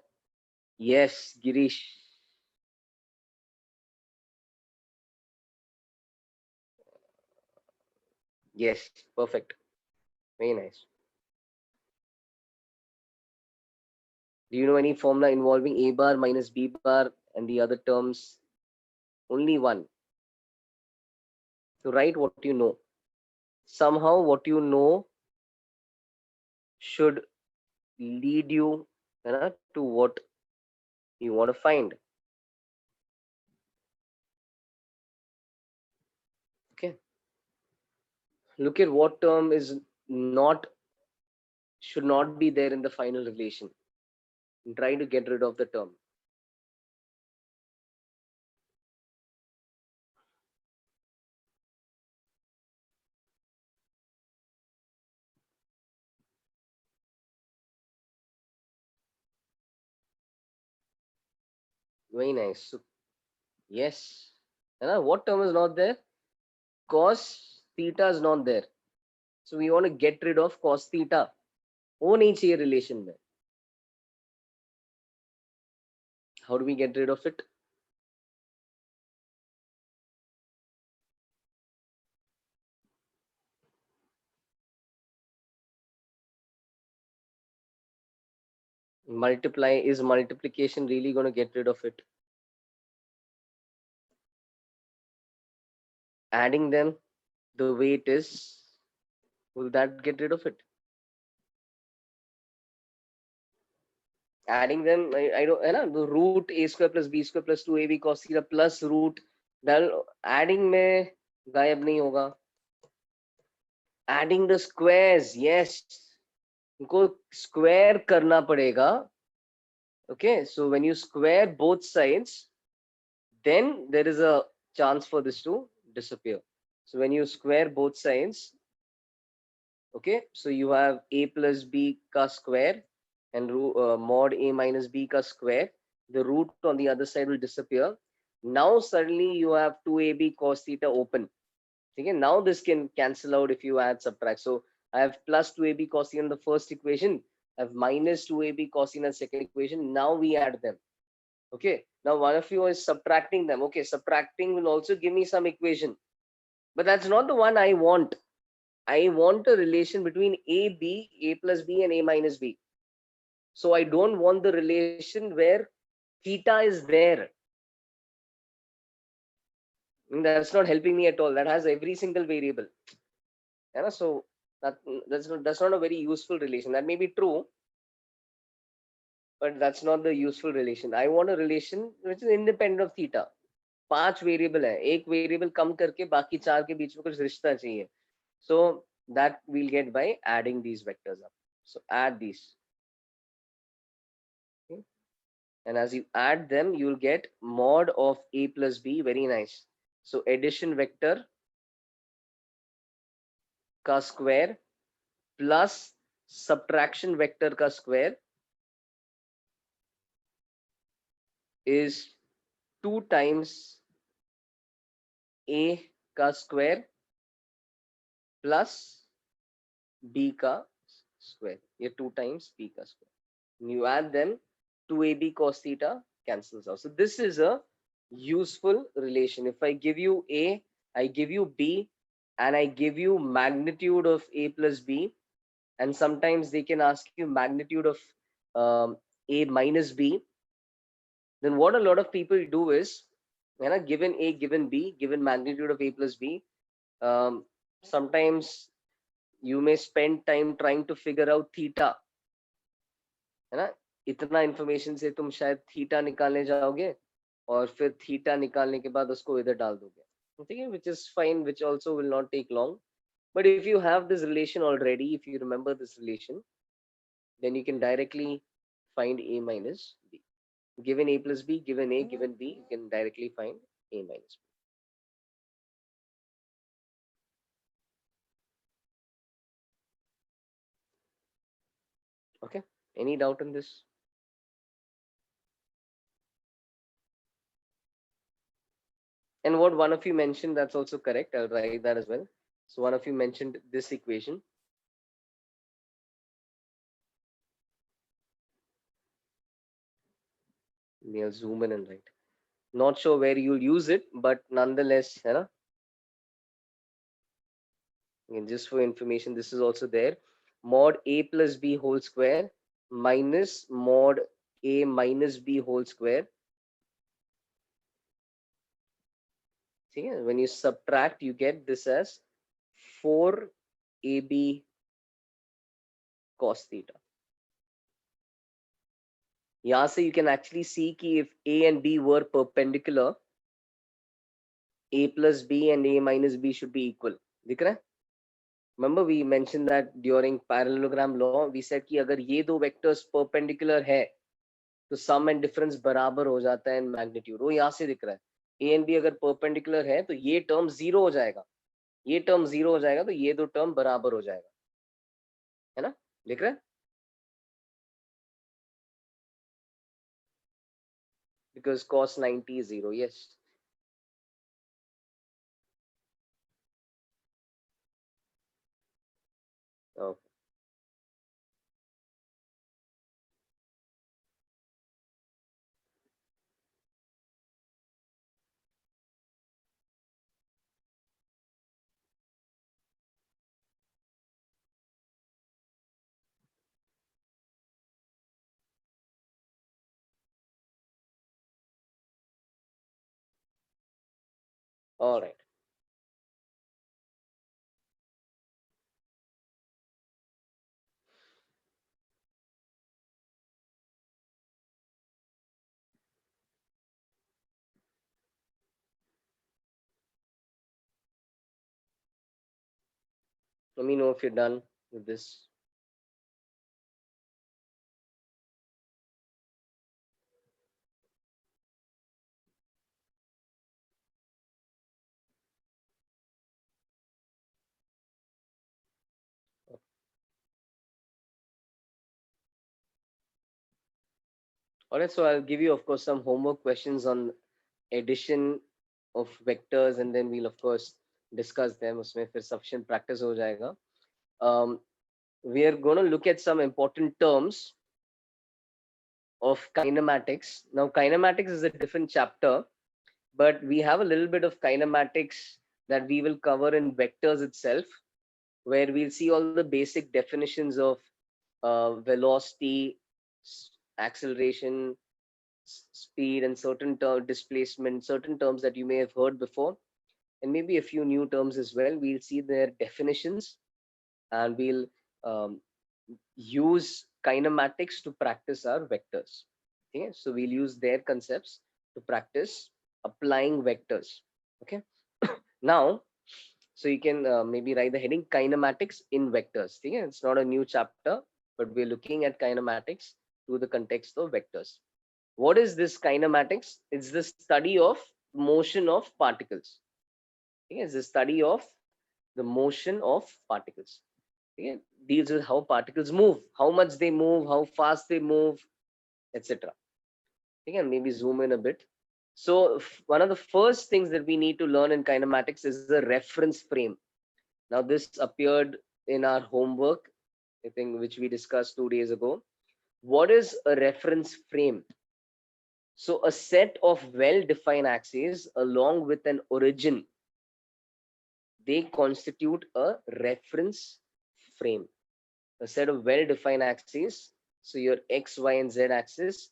[SPEAKER 1] Yes, Girish. Yes, perfect. Very nice. Do you know any formula involving a bar minus b bar and the other terms? Only one. So write what you know. Somehow what you know should lead you, to what you want to find. Okay. Look at what term is not should not be there in the final relation. And try to get rid of the term. Very nice. So, yes. What term is not there? Cos theta is not there. So we want to get rid of cos theta. वो नहीं चाहिए relation में. How do we get rid of it? Multiply. Is multiplication really going to get rid of it? Adding them the way it is, will that get rid of it? Adding them, I don't, the root a square plus b square plus 2ab cos theta plus root, adding में गायब नहीं होगा. Adding the squares, yes, उनको square करना पड़ेगा. Okay, so when you square both sides, then there is a chance for this to disappear. So when you square both sides, okay, so you have a plus b ka square and mod a minus b ka square. The root on the other side will disappear. Now suddenly you have 2ab cos theta open. Okay, now this can cancel out if you add subtract. So I have plus 2ab cos theta in the first equation. I have minus 2ab cos theta in the second equation. Now we add them. Okay, now one of you is subtracting them. Okay, subtracting will also give me some equation, but that's not the one I want. I want a relation between a, b, a plus b, and a minus b. So I don't want the relation where theta is there. That's not helping me at all. That has every single variable. So that's not a very useful relation. That may be true, but that's not the useful relation. I want a relation which is independent of theta. 5 variable है, एक variable कम करके बाकी 4 के बीच में कुछ रिश्ता चाहिए. So that we'll get by adding these vectors up. So add these. Okay. And as you add them, you'll get mod of a plus b. Very nice. So addition vector ka square plus subtraction vector ka square is 2 times a ka square plus b ka square. ये 2 times b ka square. And you add them, 2ab cos theta cancels out. So this is a useful relation. If I give you a, I give you b, and I give you magnitude of a plus b, and sometimes they can ask you magnitude of a minus b, then what a lot of people do is, given a, given b, given magnitude of a plus b, sometimes you may spend time trying to figure out theta. है ना, इतना information से तुम शायद theta निकालने जाओगे और फिर थीटा निकालने के बाद उसको इधर डाल दोगे. ठीक है, which is fine, which also will not take long. But if you have this relation already, if you remember this relation, then you can directly find a minus b. Given a plus b, given a, given b, you can directly find a minus b. Okay, any doubt in this? And what one of you mentioned, that's also correct. I'll write that as well. So one of you mentioned this equation. We'll zoom in and write. Not sure where you'll use it, but nonetheless, And just for information, this is also there. Mod a plus b whole square minus mod a minus b whole square. See, when you subtract, you get this as 4ab cos theta. यहाँ से you can actually see कि if a and b were perpendicular, a plus b and a minus b should be equal. दिख रहा है? Remember we mentioned that during parallelogram law, we said कि अगर ये दो vectors perpendicular है, तो sum and difference बराबर हो जाता है in magnitude. वो यहाँ से दिख रहा है. A and B अगर perpendicular है, तो ये term zero हो जाएगा. ये term zero हो जाएगा, तो ये दो term बराबर हो जाएगा. है ना? दिख रहा है? Because cos 90 is zero. Yes. Okay. All right. Let me know if you're done with this. All right. So I'll give you, of course, some homework questions on addition of vectors, and then we'll of course discuss them. उसमें फिर sufficient practice हो जाएगा. We are going to look at some important terms of kinematics. Now, kinematics is a different chapter, but we have a little bit of kinematics that we will cover in vectors itself, where we'll see all the basic definitions of velocity, acceleration, speed, and certain displacement, certain terms that you may have heard before, and maybe a few new terms as well. We'll see their definitions, and we'll um, use kinematics to practice our vectors. Okay, so we'll use their concepts to practice applying vectors. Okay, now, so you can maybe write the heading kinematics in vectors. Okay, it's not a new chapter, but we're looking at kinematics through the context of vectors. What is this kinematics? It's the study of motion of particles. Okay, it's the study of the motion of particles. Okay, deals with how particles move, how much they move, how fast they move, etc. Okay, and maybe zoom in a bit. So one of the first things that we need to learn in kinematics is the reference frame. Now this appeared in our homework, I think, which we discussed 2 days ago. What is a reference frame? So a set of well-defined axes along with an origin, they constitute a reference frame. A set of well-defined axes, so your x, y, and z axis,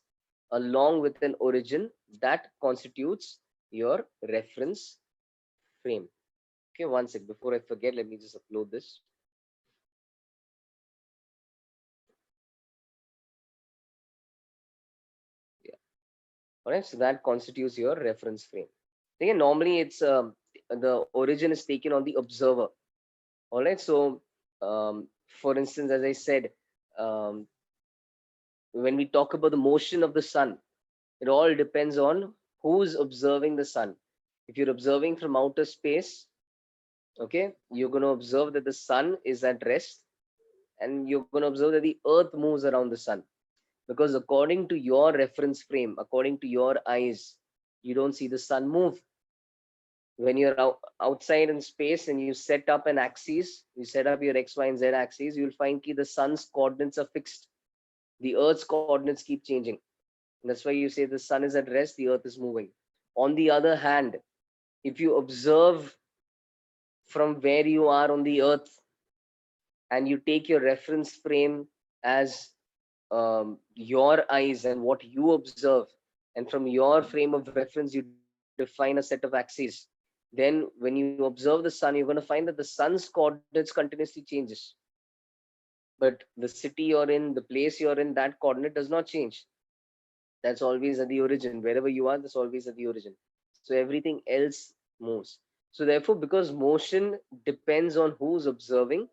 [SPEAKER 1] along with an origin, that constitutes your reference frame. Okay, one sec. Before I forget, let me just upload this. Yeah. All right. So that constitutes your reference frame. Again, normally it's the origin is taken on the observer. All right. So, for instance, as I said, um, when we talk about the motion of the sun, it all depends on who's observing the sun. If you're observing from outer space, okay, you're going to observe that the sun is at rest, and you're going to observe that the earth moves around the sun, because according to your reference frame, according to your eyes, you don't see the sun move. When you're outside in space and you set up an axis, you set up your x, y, and z axis, you'll find that the sun's coordinates are fixed. The earth's coordinates keep changing. And that's why you say the sun is at rest, the earth is moving. On the other hand, if you observe from where you are on the earth, and you take your reference frame as your eyes and what you observe, and from your frame of reference you define a set of axes, then when you observe the sun, you're going to find that the sun's coordinates continuously changes, but the city you're in, the place you're in, that coordinate does not change. That's always at the origin. Wherever you are, that's always at the origin. So everything else moves. So therefore, because motion depends on who's observing,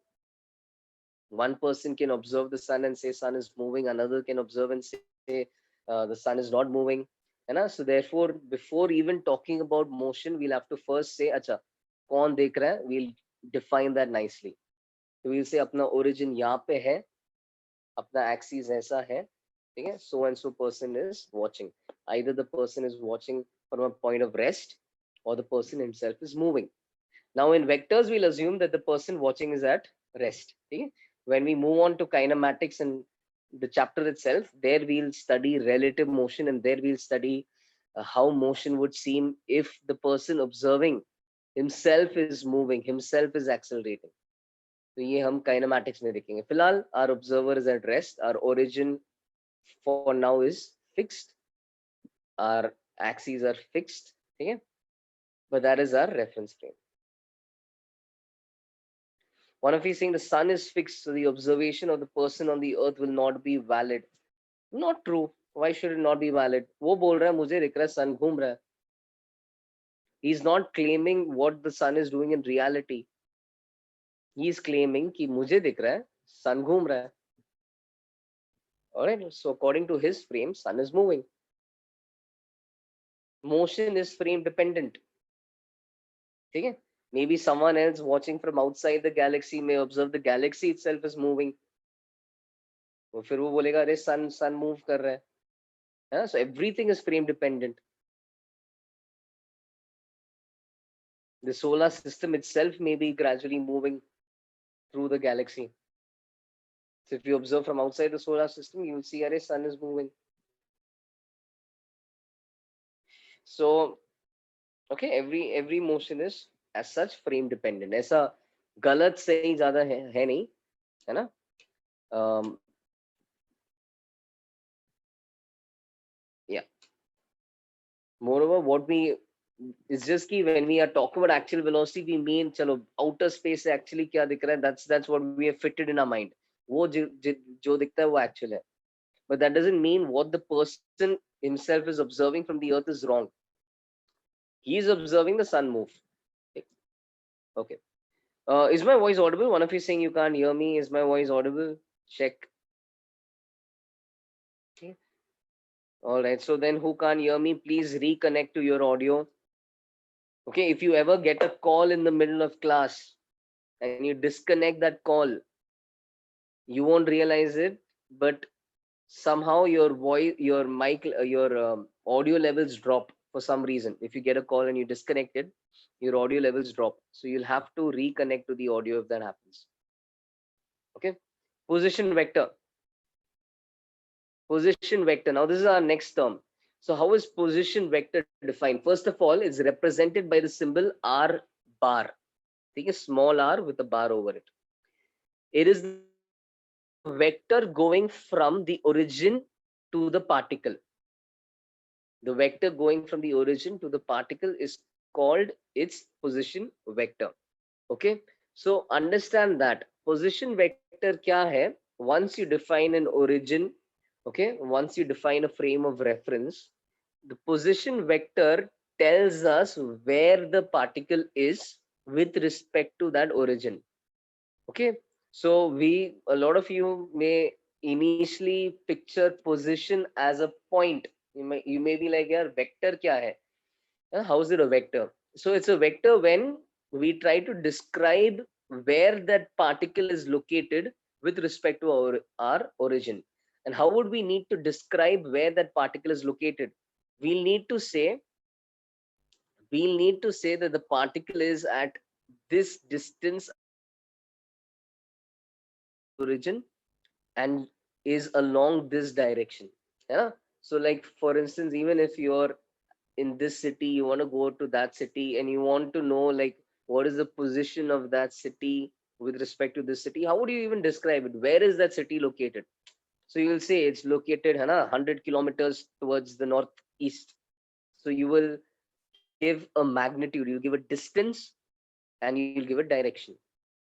[SPEAKER 1] one person can observe the sun and say sun is moving, another can observe and say the sun is not moving. है ना? So therefore, before even talking about motion, we'll have to first say, अच्छा, कौन देख रहा है? We'll define that nicely. So we'll say अपना origin यहाँ पे है, अपना axis ऐसा है, ठीक है? So and so person is watching. Either the person is watching from a point of rest, or the person himself is moving. Now in vectors, we'll assume that the person watching is at rest. Okay? When we move on to kinematics and the chapter itself, there we'll study relative motion, and there we'll study how motion would seem if the person observing himself is moving, himself is accelerating. तो ये हम kinematics में देखेंगे. फिलहाल our observer is at rest, our origin for now is fixed, our axes are fixed, okay? But that is our reference frame. One of you saying the sun is fixed, so the observation of the person on the earth will not be valid. Not true. Why should it not be valid? वो बोल रहा है मुझे दिख रहा है sun घूम रहा है. He's not claiming what the sun is doing in reality. He is claiming कि मुझे दिख रहा है sun घूम रहा है. Alright. So according to his frame, sun is moving. Motion is frame dependent. ठीक है? Maybe someone else watching from outside the galaxy may observe the galaxy itself is moving. तो फिर वो बोलेगा अरे sun move कर रहा है. So everything is frame dependent. The solar system itself may be gradually moving through the galaxy. So if you observe from outside the solar system, you will see our sun is moving. So, okay, every motion is as such frame dependent. ऐसा गलत सही ज्यादा है नहीं, है ना? Yeah. Moreover, what we it's just कि when we are talking about actual velocity, we mean चलो outer space से actually क्या दिख रहा है, that's what we have fitted in our mind. वो जो दिखता है वो actual है. But that doesn't mean what the person himself is observing from the earth is wrong. He is observing the sun move. Okay. Is my voice audible? One of you saying you can't hear me. Is my voice audible? Check. Okay. All right. So then who can't hear me, please reconnect to your audio. Okay. If you ever get a call in the middle of class and you disconnect that call, you won't realize it, but somehow your voice, your mic, your audio levels drop for some reason. If you get a call and you disconnect it, your audio levels drop. So you'll have to reconnect to the audio if that happens. Okay. Position vector. Position vector. Now this is our next term. So how is position vector defined? First of all, it's represented by the symbol R bar. Take a small r with a bar over it. It is the vector going from the origin to the particle. The vector going from the origin to the particle is called its position vector. Okay. So understand that position vector kya hai? Once you define an origin, okay, once you define a frame of reference, the position vector tells us where the particle is with respect to that origin. Okay. So a lot of you may initially picture position as a point. You may be like, yeah, vector kya hai? How is it a vector? So it's a vector when we try to describe where that particle is located with respect to our origin. And how would we need to describe where that particle is located? We'll need to say that the particle is at this distance origin and is along this direction. Yeah. So like for instance, even if you're in this city, you want to go to that city and you want to know like What is the position of that city with respect to this city? How would you even describe it? Where is that city located? So you will say it's located, 100 kilometers towards the northeast. So you will give a magnitude, you give a distance, and you'll give a direction.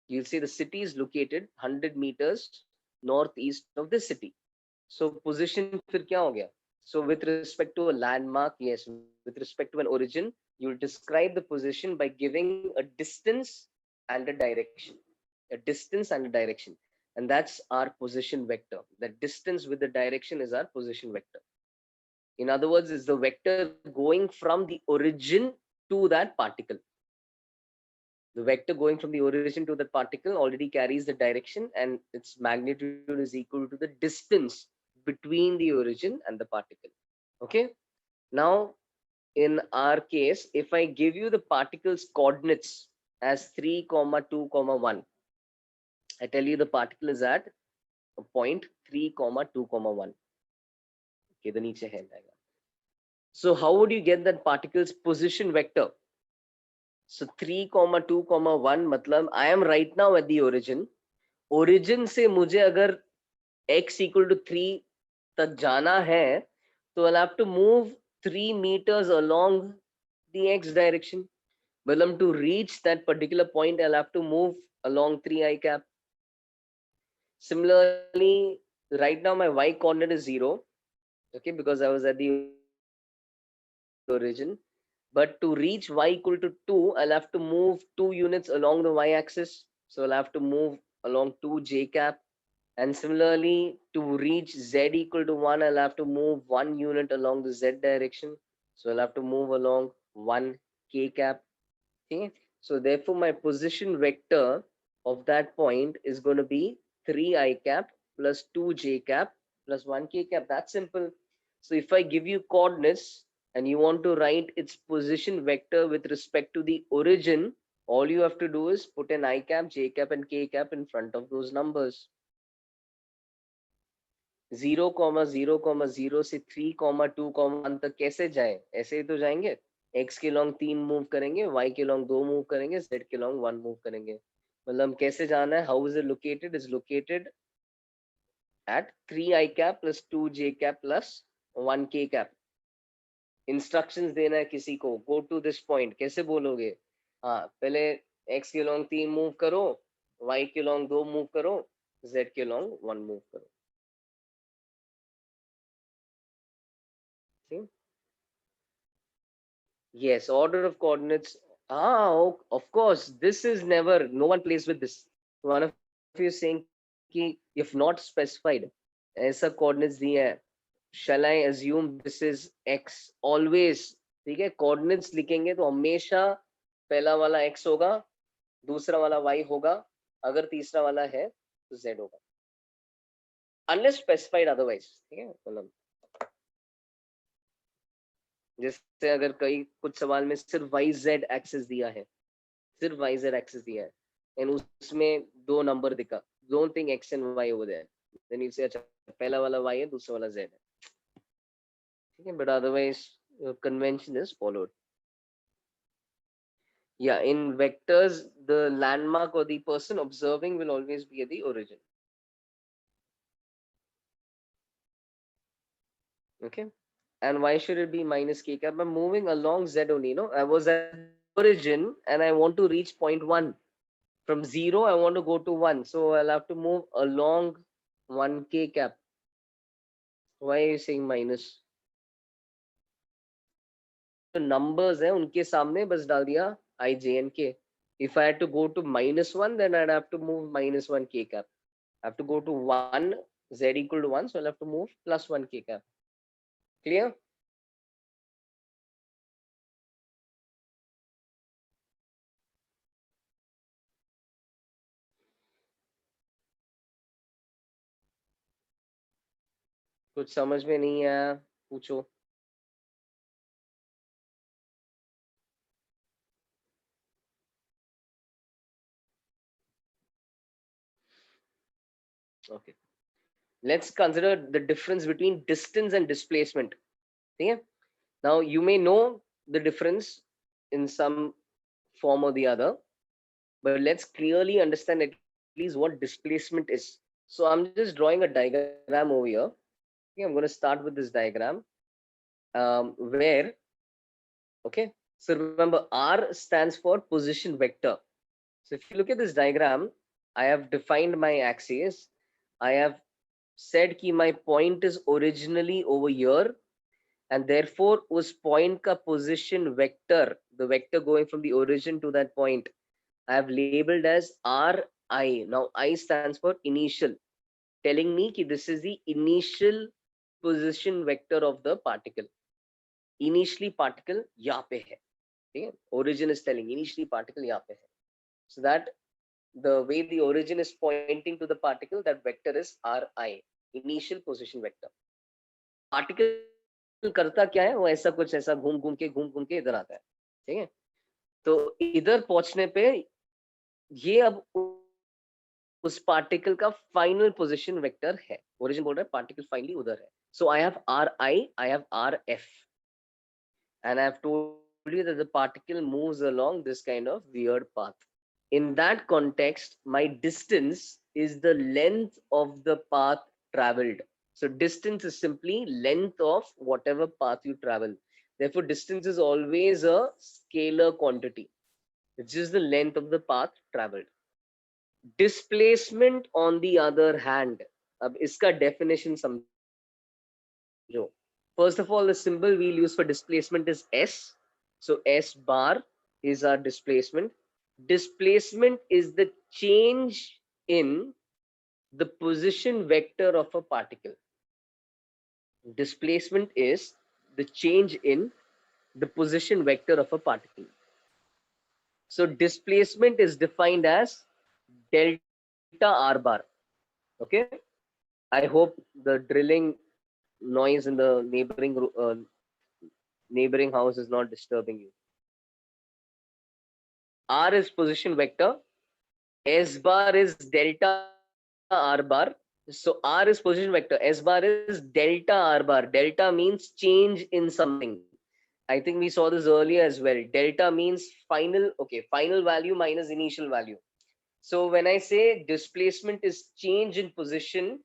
[SPEAKER 1] You'll say the city is located 100 meters northeast of this city. So position फिर क्या हो गया? So with respect to a landmark, yes, with respect to an origin, you'll describe the position by giving a distance and a direction. A distance and a direction. And that's our position vector. The distance with the direction is our position vector. In other words, it's the vector going from the origin to that particle. The vector going from the origin to that particle already carries the direction, and its magnitude is equal to the distance between the origin and the particle. Okay. Now, in our case, if I give you the particle's coordinates as 3, 2, 1, I tell you the particle is at a point 3, 2, 1. Okay, the niche hai. So how would you get that particle's position vector? So 3, 2, 1 matlab I am right now at the origin. Origin से मुझे अगर x equal to 3 तक जाना है, तो I'll have to move 3 meters along the x direction. But to reach that particular point, I'll have to move along 3 I cap. Similarly, right now my y coordinate is 0, okay, because I was at the origin. But to reach y equal to 2, I'll have to move 2 units along the y-axis. So I'll have to move along 2 j cap. And similarly, to reach z equal to 1, I'll have to move 1 unit along the z direction. So I'll have to move along 1 k cap. Okay. So therefore, my position vector of that point is going to be 3 I cap plus 2 j cap plus 1 k cap. That's simple. So if I give you coordinates and you want to write its position vector with respect to the origin, all you have to do is put an I cap, j cap, and k cap in front of those numbers. 0,0,0 से 3,2,1 तक कैसे जाए? ऐसे ही तो जाएंगे. x के long 3 move करेंगे, y के लॉन्ग 2 मूव करेंगे, z के लॉन्ग 1 मूव करेंगे. मतलब कैसे जाना है? How is it located? Is located at 3 I cap plus 2 j cap plus 1 k cap. Instructions देना है किसी को, गो टू दिस पॉइंट, कैसे बोलोगे? हाँ, पहले x के लॉन्ग 3 मूव करो, y के लॉन्ग 2 मूव करो, z के लॉन्ग 1 मूव करो. See? Yes, order of coordinates. Of course, this is never, no one plays with this. One of you is saying कि if not specified, ऐसा coordinates दिए हैं, shall I assume this is x always? ठीक है, coordinates लिखेंगे तो हमेशा पहला वाला x होगा, दूसरा वाला y होगा, अगर तीसरा वाला है तो z होगा. Unless specified otherwise. ठीक है, मतलब जैसे अगर कई कुछ सवाल में सिर्फ वाई जेड एक्सिस दिया है, सिर्फ वाई जेड एक्सिस दिया है, एंड उसमें 2 नंबर दिखा, don't think x and y over there, then you say अच्छा पहला वाला वाई है, दूसरा वाला जेड है. ठीक है, but otherwise convention is followed. Yeah, in vectors the landmark or the person observing will always be at the origin. Okay. And why should it be minus k cap? I'm moving along z only, no? I was at the origin and I want to reach point 1. From 0 I want to go to 1, so I'll have to move along 1 k cap. Why are you saying minus? तो numbers है उनके सामने बस डाल दिया I j and k. If I had to go to -1, then I'd have to move -1 k cap. I have to go to 1 z equal to 1, so I'll have to move +1 k cap. Clear? कुछ समझ में नहीं आया पूछो. Okay, let's consider the difference between distance and displacement. Okay, now you may know the difference in some form or the other, but let's clearly understand at least what displacement is. So I'm just drawing a diagram over here. Okay, I'm going to start with this diagram, where, okay, so remember R stands for position vector. So if you look at this diagram, I have defined my axis. I have said कि my point is originally over here, and therefore उस point का position vector, the vector going from the origin to that point, I have labeled as RI. Now I stands for initial, telling me कि this is the initial position vector of the particle. Initially particle यहाँ पे है, ठीक है? Origin is telling initially particle यहाँ पे है. So that the way the origin is pointing to the particle, that vector is RI, initial position vector. Particle करता क्या है, वो ऐसा कुछ ऐसा घूम घूम के इधर आता है, ठीक है? तो इधर पहुंचने पे ये अब उस पार्टिकल का फाइनल पोजीशन वेक्टर है. ओरिजिन बोल रहा है पार्टिकल फाइनली उधर है. So I have I have RF, and I have told you that the particle moves along this kind of weird path. In that context, my distance is the length of the path traveled. So distance is simply length of whatever path you travel. Therefore, distance is always a scalar quantity. It's just the length of the path traveled. Displacement, on the other hand, अब इसका definition समझो. First of all, the symbol we'll use for displacement is S. So S bar is our displacement. Displacement is the change in the position vector of a particle. Displacement is the change in the position vector of a particle. So displacement is defined as delta R bar. Okay. I hope the drilling noise in the neighboring house is not disturbing you. R is position vector. S bar is delta R bar. So R is position vector. S bar is delta R bar. Delta means change in something. I think we saw this earlier as well. Delta means final, okay, final value minus initial value. So when I say displacement is change in position,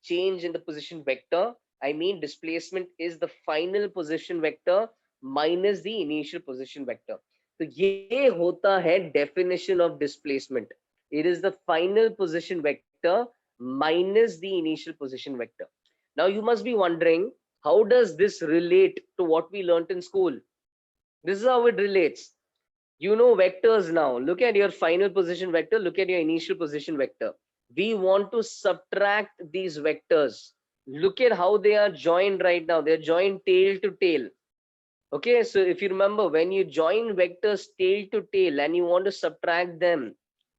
[SPEAKER 1] change in the position vector, I mean displacement is the final position vector minus the initial position vector. So ये होता है definition of displacement. It is the final position vector minus the initial position vector. Now you must be wondering, how does this relate to what we learnt in school? This is how it relates. You know vectors now. Look at your final position vector, look at your initial position vector. We want to subtract these vectors. Look at how they are joined right now. They're joined tail to tail. Okay, so if you remember, when you join vectors tail to tail and you want to subtract them,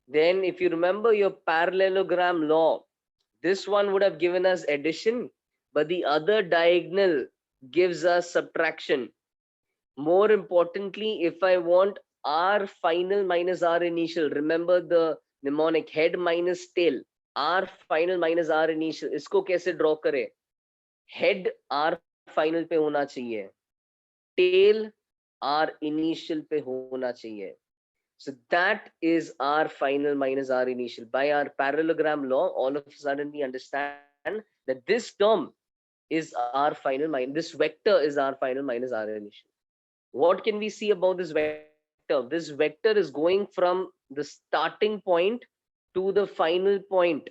[SPEAKER 1] then if you remember your parallelogram law, this one would have given us addition, but the other diagonal gives us subtraction. More importantly, if I want R final minus R initial, remember the mnemonic head minus tail, R final minus R initial, इसको कैसे draw करें? Head R final पे होना चाहिए, tail R initial पे होना चाहिए. So that is R final minus R initial. By our parallelogram law, all of a sudden we understand that this term is R final minus, this vector is R final minus R initial. What can we see about this vector? This vector is going from the starting point to the final point.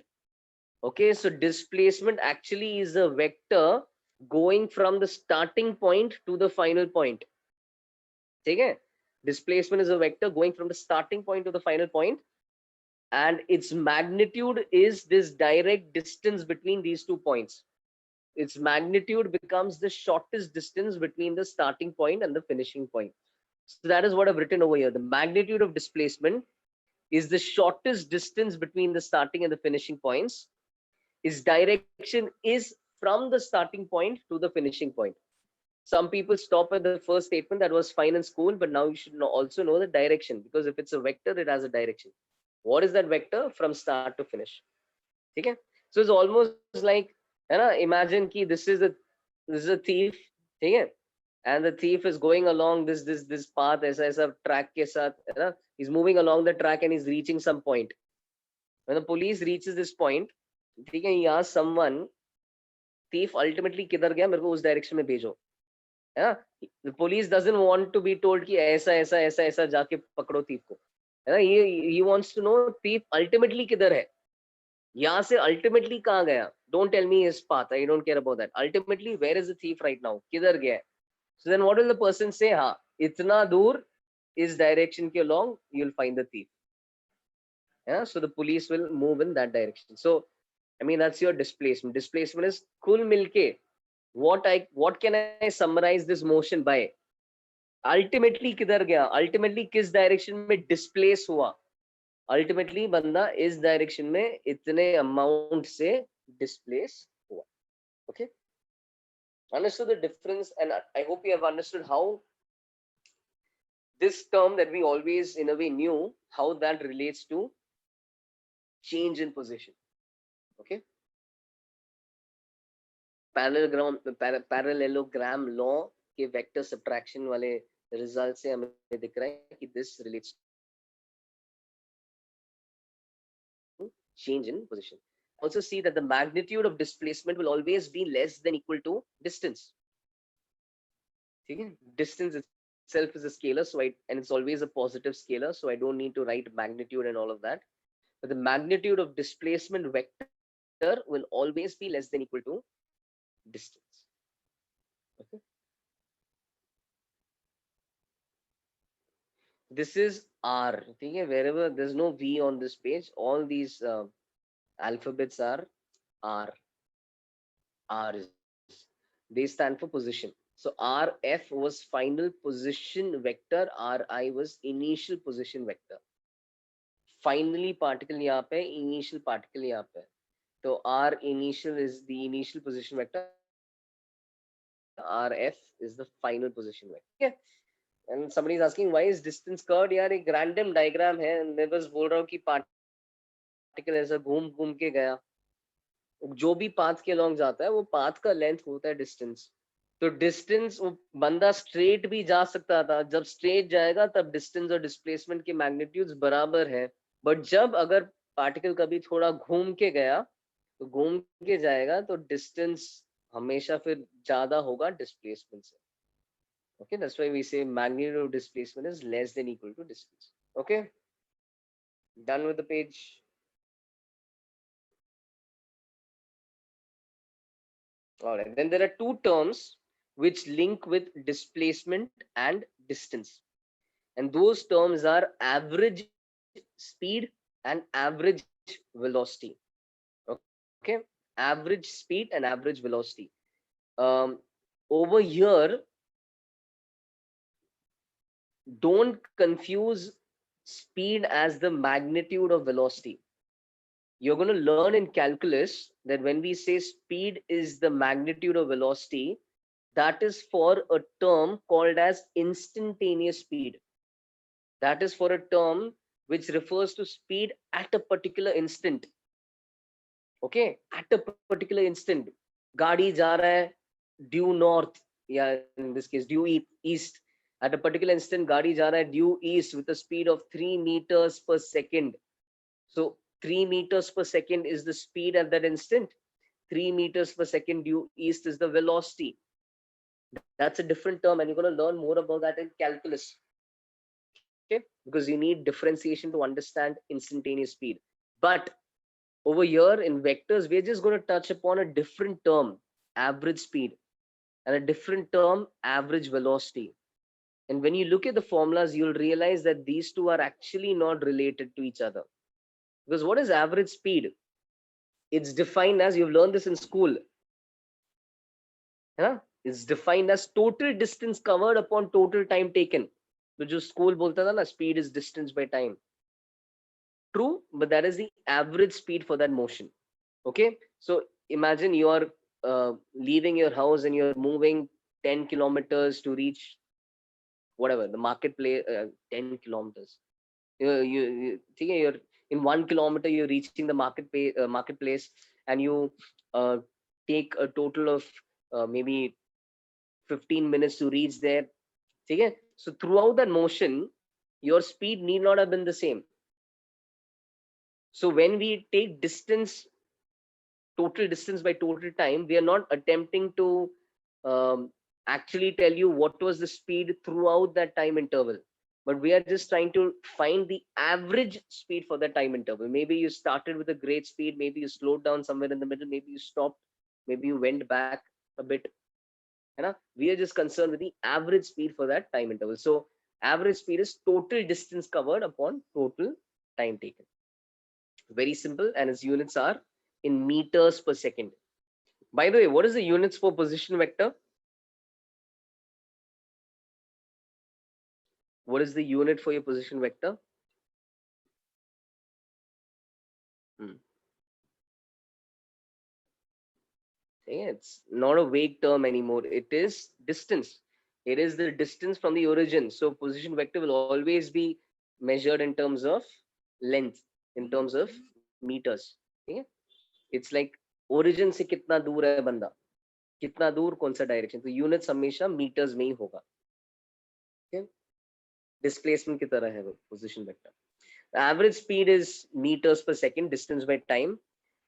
[SPEAKER 1] Okay, so displacement actually is a vector going from the starting point to the final point. Okay, displacement is a vector going from the starting point to the final point, and its magnitude is this direct distance between these 2 points. Its magnitude becomes the shortest distance between the starting point and the finishing point. So that is what I've written over here. The magnitude of displacement is the shortest distance between the starting and the finishing points. Its direction is from the starting point to the finishing point. Some people stop at the first statement, that was fine in school, but now you should also know the direction, because if it's a vector, it has a direction. What is that vector? From start to finish. Okay? So it's almost like, imagine कि this is a thief. Okay? and the thief is going along this path as a track ke saath, hai na? He's moving along the track and he's reaching some point. When the police reaches this point, ठीक है, he asks someone, thief ultimately किधर गया, मेरे को उस direction में भेजो, है ना? The police doesn't want to be told कि ऐसा ऐसा ऐसा ऐसा जाके पकड़ो thief को, है ना? He wants to know thief ultimately किधर है, यहाँ से ultimately कहाँ गया. Don't tell me his path, I don't care about that. Ultimately where is the thief right now, किधर गया है? So then what will the person say? हाँ, इतना दूर इस डायरेक्शन के along you'll find the thief. Yeah, so the police will move in that direction. So I mean, that's your displacement. Displacement is kul milke. What can I summarize this motion by? Ultimately किधर गया? Ultimately किस direction में displace हुआ? Ultimately बंदा इस direction में इतने amount से displace हुआ. Okay? Understood the difference, and I hope you have understood how this term that we always in a way knew, how that relates to change in position. Okay? Parallelogram law के vector subtraction वाले result से हमें दिख रहा है कि this relates to change in position. Also see that the magnitude of displacement will always be less than equal to distance. ठीक है, distance itself is a scalar, so and it's always a positive scalar, so I don't need to write magnitude and all of that. But the magnitude of displacement vector will always be less than equal to distance. Okay. This is R. Okay, wherever there's no V on this page, all these alphabets are R. They stand for position. So RF was final position vector, RI was initial position vector. Finally particle यहाँ पे, initial particle यहाँ पे. So R initial is the initial position vector, RF is the final position vector. Okay. And somebody is asking why is distance curved? यार एक random diagram है, मैं बस बोल रहा हूँ कि पार्टिकल ऐसा घूम घूम के गया, जो भी पाथ के along जाता है वो पाथ का लेंथ होता है डिस्टेंस. तो डिस्टेंस वो बंदा स्ट्रेट भी जा सकता था, जब स्ट्रेट जाएगा तब डिस्टेंस और डिस्प्लेसमेंट के मैग्नीट्यूड्स बराबर है. बट जब अगर पार्टिकल कभी थोड़ा घूम के गया तो घूम के जाएगा तो डिस्टेंस हमेशा फिर ज्यादा होगा डिस्प्लेसमेंट से. Okay, that's why we say magnitude of displacement is less than equal to distance. Okay, done with the page. All right, then there are two terms which link with displacement and distance, and those terms are average speed and average velocity. Okay, average speed and average velocity. Over here, don't confuse speed as the magnitude of velocity. You're going to learn in calculus that when we say speed is the magnitude of velocity, that is for a term called as instantaneous speed. That is for a term which refers to speed at a particular instant. Okay, at a particular instant. Gaadi ja raha hai due north, yeah, in this case due east. At a particular instant, gaadi ja raha hai due east with a speed of 3 meters per second. So 3 meters per second is the speed at that instant. 3 meters per second due east is the velocity. That's a different term, and you're going to learn more about that in calculus. Okay, because you need differentiation to understand instantaneous speed. But over here in vectors, we're just going to touch upon a different term, average speed, and a different term, average velocity. And when you look at the formulas, you'll realize that these two are actually not related to each other. Because what is average speed? It's defined as, you've learned this in school. Yeah? It's defined as total distance covered upon total time taken. So जो school बोलता था ना, speed is distance by time. True, but that is the average speed for that motion. Okay, so imagine you are leaving your house and you're moving 10 kilometers to reach whatever the marketplace. 10 kilometers. You're in 1 kilometer, you're reaching the marketplace, and you take a total of maybe 15 minutes to reach there. Okay? So throughout that motion, your speed need not have been the same. So when we take distance, total distance by total time, we are not attempting to actually tell you what was the speed throughout that time interval, but we are just trying to find the average speed for that time interval. Maybe you started with a great speed, maybe you slowed down somewhere in the middle, maybe you stopped, maybe you went back a bit. We are just concerned with the average speed for that time interval. So average speed is total distance covered upon total time taken. Very simple, and its units are in meters per second. By the way, what is the units for position vector? What is the unit for your position vector? It's not a vague term anymore. It is distance. It is the distance from the origin. So position vector will always be measured in terms of length, in terms of meters. Okay? It's like origin से कितना दूर है बंदा, कितना दूर कौन सा direction, तो यूनिट्स हमेशा मीटर्स में ही होगा. Okay? डिस्प्लेसमेंट की तरह है वो position vector. Average speed is meters per second, distance by time.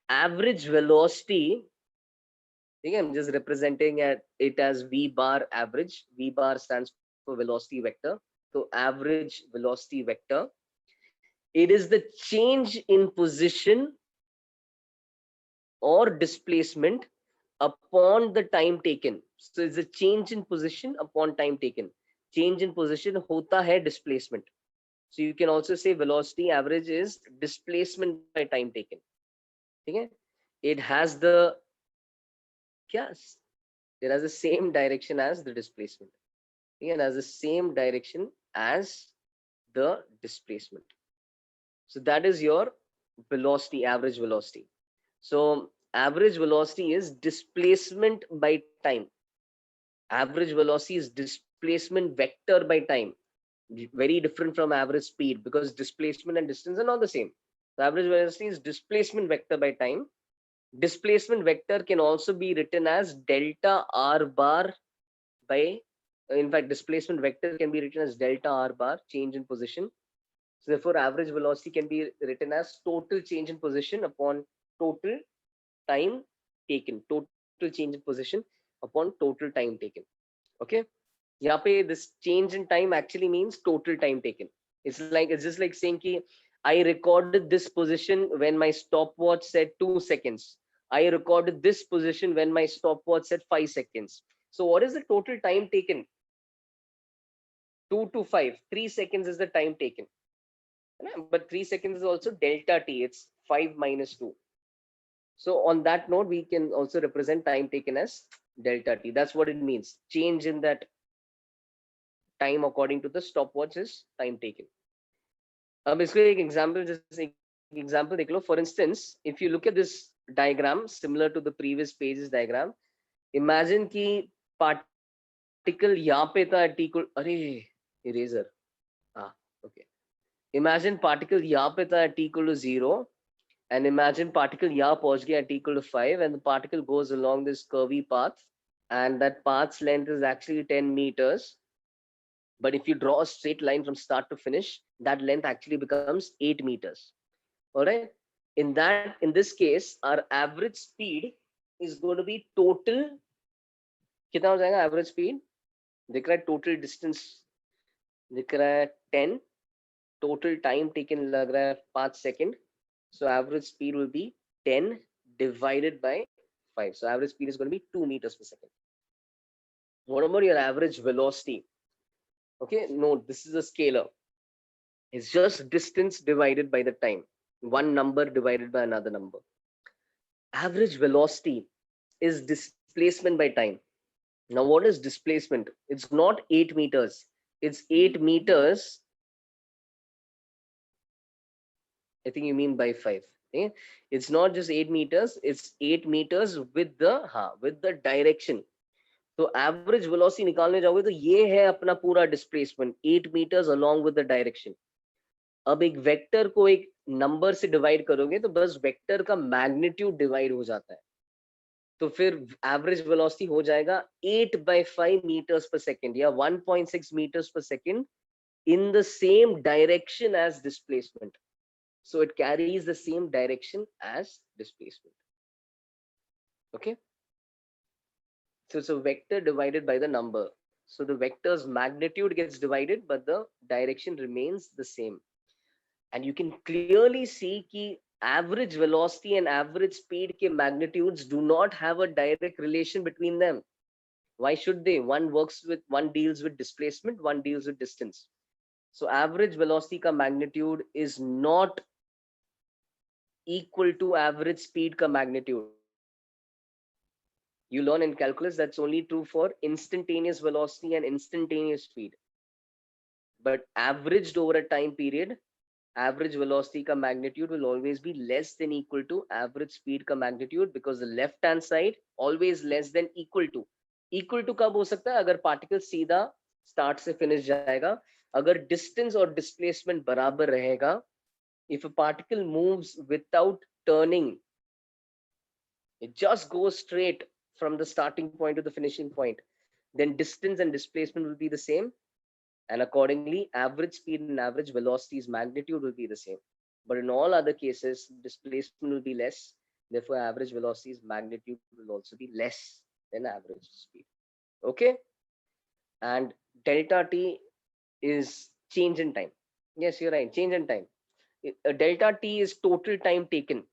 [SPEAKER 1] Average velocity, I'm just representing it as V bar average. V bar stands for velocity vector. So average velocity vector, it is the change in position or displacement upon the time taken. So it's a change in position upon time taken. Change in position hota hai displacement. So you can also say velocity average is displacement by time taken. Okay? It has the yes, it has the same direction as the displacement. It has the same direction as the displacement. So that is your velocity, average velocity. So average velocity is displacement by time. Average velocity is displacement vector by time. Very different from average speed, because displacement and distance are not the same. The average velocity is displacement vector by time. Displacement vector can also be written as delta r bar by, in fact, displacement vector can be written as delta r bar, change in position. So therefore, average velocity can be written as total change in position upon total time taken. Total change in position upon total time taken. Okay. यहाँ पे this change in time actually means total time taken. It's just like saying कि I recorded this position when my stopwatch said 2 seconds. I recorded this position when my stopwatch said 5 seconds. So what is the total time taken? 2 to 5. 3 seconds is the time taken. But 3 seconds is also delta t. It's 5 minus 2. So on that note, we can also represent time taken as delta t. That's what it means. Change in that time according to the stopwatch is time taken. अब इसको एक example, just एक example देख लो. For instance, if you look at this diagram similar to the previous page's diagram, imagine कि particle यहाँ पे था t equal, अरे eraser, okay. Imagine particle यहाँ पे था t equal to 0, and imagine particle यहाँ पहुंच गया t equal to 5, and the particle goes along this curvy path, and that path's length is actually 10 meters. But if you draw a straight line from start to finish, that length actually becomes 8 meters. All right. In this case, our average speed is going to be total. कितना हो जाएगा average speed? दिख रहा है total distance, दिख रहा है 10. Total time taken लग रहा है 5 seconds. So average speed will be 10 divided by 5. So average speed is going to be 2 meters per second. What about your average velocity? Okay, no, this is a scalar. It's just distance divided by the time. One number divided by another number. Average velocity is displacement by time. Now, what is displacement? It's not 8 meters. It's 8 meters. I think you mean by 5. Okay? It's not just 8 meters. It's 8 meters with the direction. तो average velocity निकालने जाओगे तो ये है अपना पूरा displacement 8 meters along with the direction. अब एक वेक्टर को एक नंबर से डिवाइड करोगे तो बस वेक्टर का मैग्नीट्यूड डिवाइड हो जाता है. तो फिर एवरेज वेलोसिटी हो जाएगा 8/5 meters per second या 1.6 meters per second in the same direction as displacement. So it carries the same direction as displacement. Okay. So it's a vector divided by the number. So the vector's magnitude gets divided, but the direction remains the same. And you can clearly see कि average velocity and average speed के magnitudes do not have a direct relation between them. Why should they? One deals with displacement, one deals with distance. So average velocity का magnitude is not equal to average speed का magnitude. You learn in calculus that's only true for instantaneous velocity and instantaneous speed. But averaged over a time period, average velocity का magnitude will always be less than equal to average speed का magnitude, because the left hand side always less than equal to. Equal to कब हो सकता है? अगर particle सीधा start से finish जाएगा. अगर distance और displacement बराबर रहेगा, if a particle moves without turning, it just goes straight from the starting point to the finishing point, then distance and displacement will be the same, and accordingly average speed and average velocity's magnitude will be the same. But in all other cases, displacement will be less, therefore average velocity's magnitude will also be less than average speed. Okay. And delta t is change in time. Yes, you're right, change in time. Delta t is total time taken.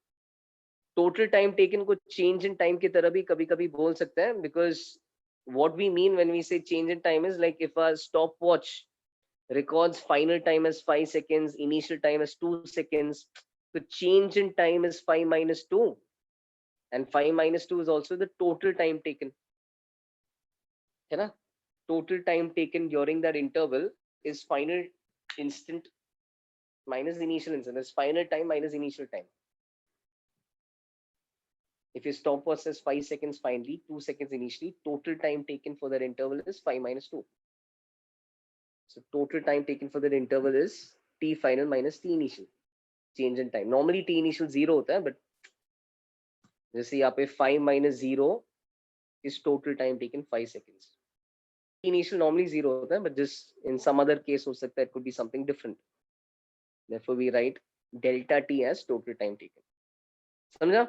[SPEAKER 1] Total time taken को change in time की तरह भी कभी कभी बोल सकते हैं, because what we mean when we say change in time is like if a stopwatch records final time as 5 seconds, initial time as 2 seconds, the change in time is 5 minus 2, and 5 minus 2 is also the total time taken. है ना? Total time taken during that interval is final instant minus initial instant. That's final time minus initial time. If your stopwatch says 5 seconds finally, 2 seconds initially, total time taken for that interval is 5 minus 2. So total time taken for that interval is t final minus t initial. Change in time. Normally t initial 0 होता है, but जैसे यहाँ पे 5 minus 0 is total time taken 5 seconds. T initial normally 0 होता है, but just in some other case हो सकता है, it could be something different. Therefore we write delta t as total time taken. समझा?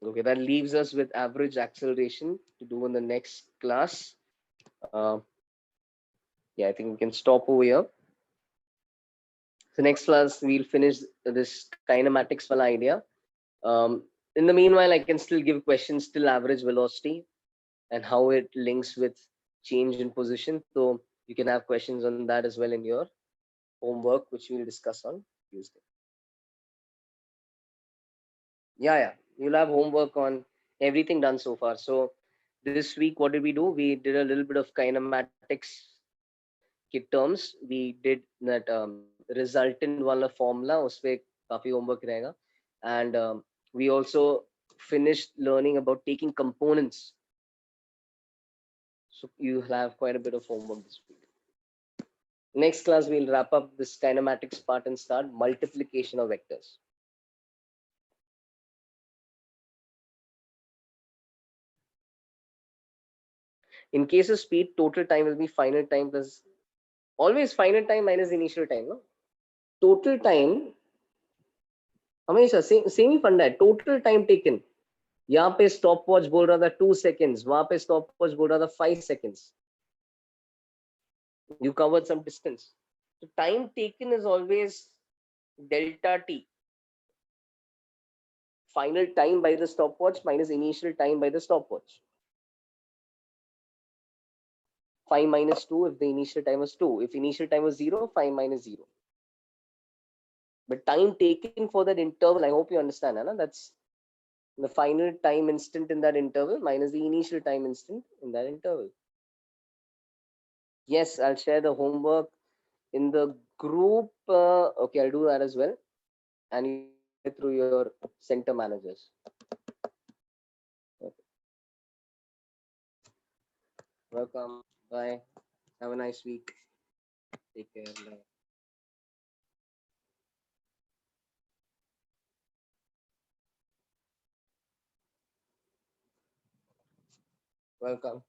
[SPEAKER 1] Okay, that leaves us with average acceleration to do in the next class. Yeah, I think we can stop over here. So next class we'll finish this kinematics wala idea. In the meanwhile, I can still give questions till average velocity and how it links with change in position. So you can have questions on that as well in your homework, which we'll discuss on Tuesday. Yeah, you'll have homework on everything done so far. So this week, what did we do? We did a little bit of kinematics terms. We did that resultant wala formula, उसपे काफी homework रहेगा. And we also finished learning about taking components. So you have quite a bit of homework this week. Next class, we'll wrap up this kinematics part and start multiplication of vectors. In case of speed, total time will be final time plus, always final time minus initial time. No? Total time हमेशा same ही फंडा है. Total time taken, यहाँ पे stop watch बोल रहा था 2 seconds, वहां पे स्टॉप वॉच बोल रहा था 5 seconds. You covered some distance. So time taken is always delta t. Final time by the stopwatch minus initial time by the stopwatch. 5 minus 2 if the initial time was 2. If initial time was 0, 5 minus 0. But time taken for that interval, I hope you understand, Anna, that's the final time instant in that interval minus the initial time instant in that interval. Yes, I'll share the homework in the group. Okay, I'll do that as well. And you get through your center managers. Welcome. Bye. Have a nice week. Take care. Bye. Welcome.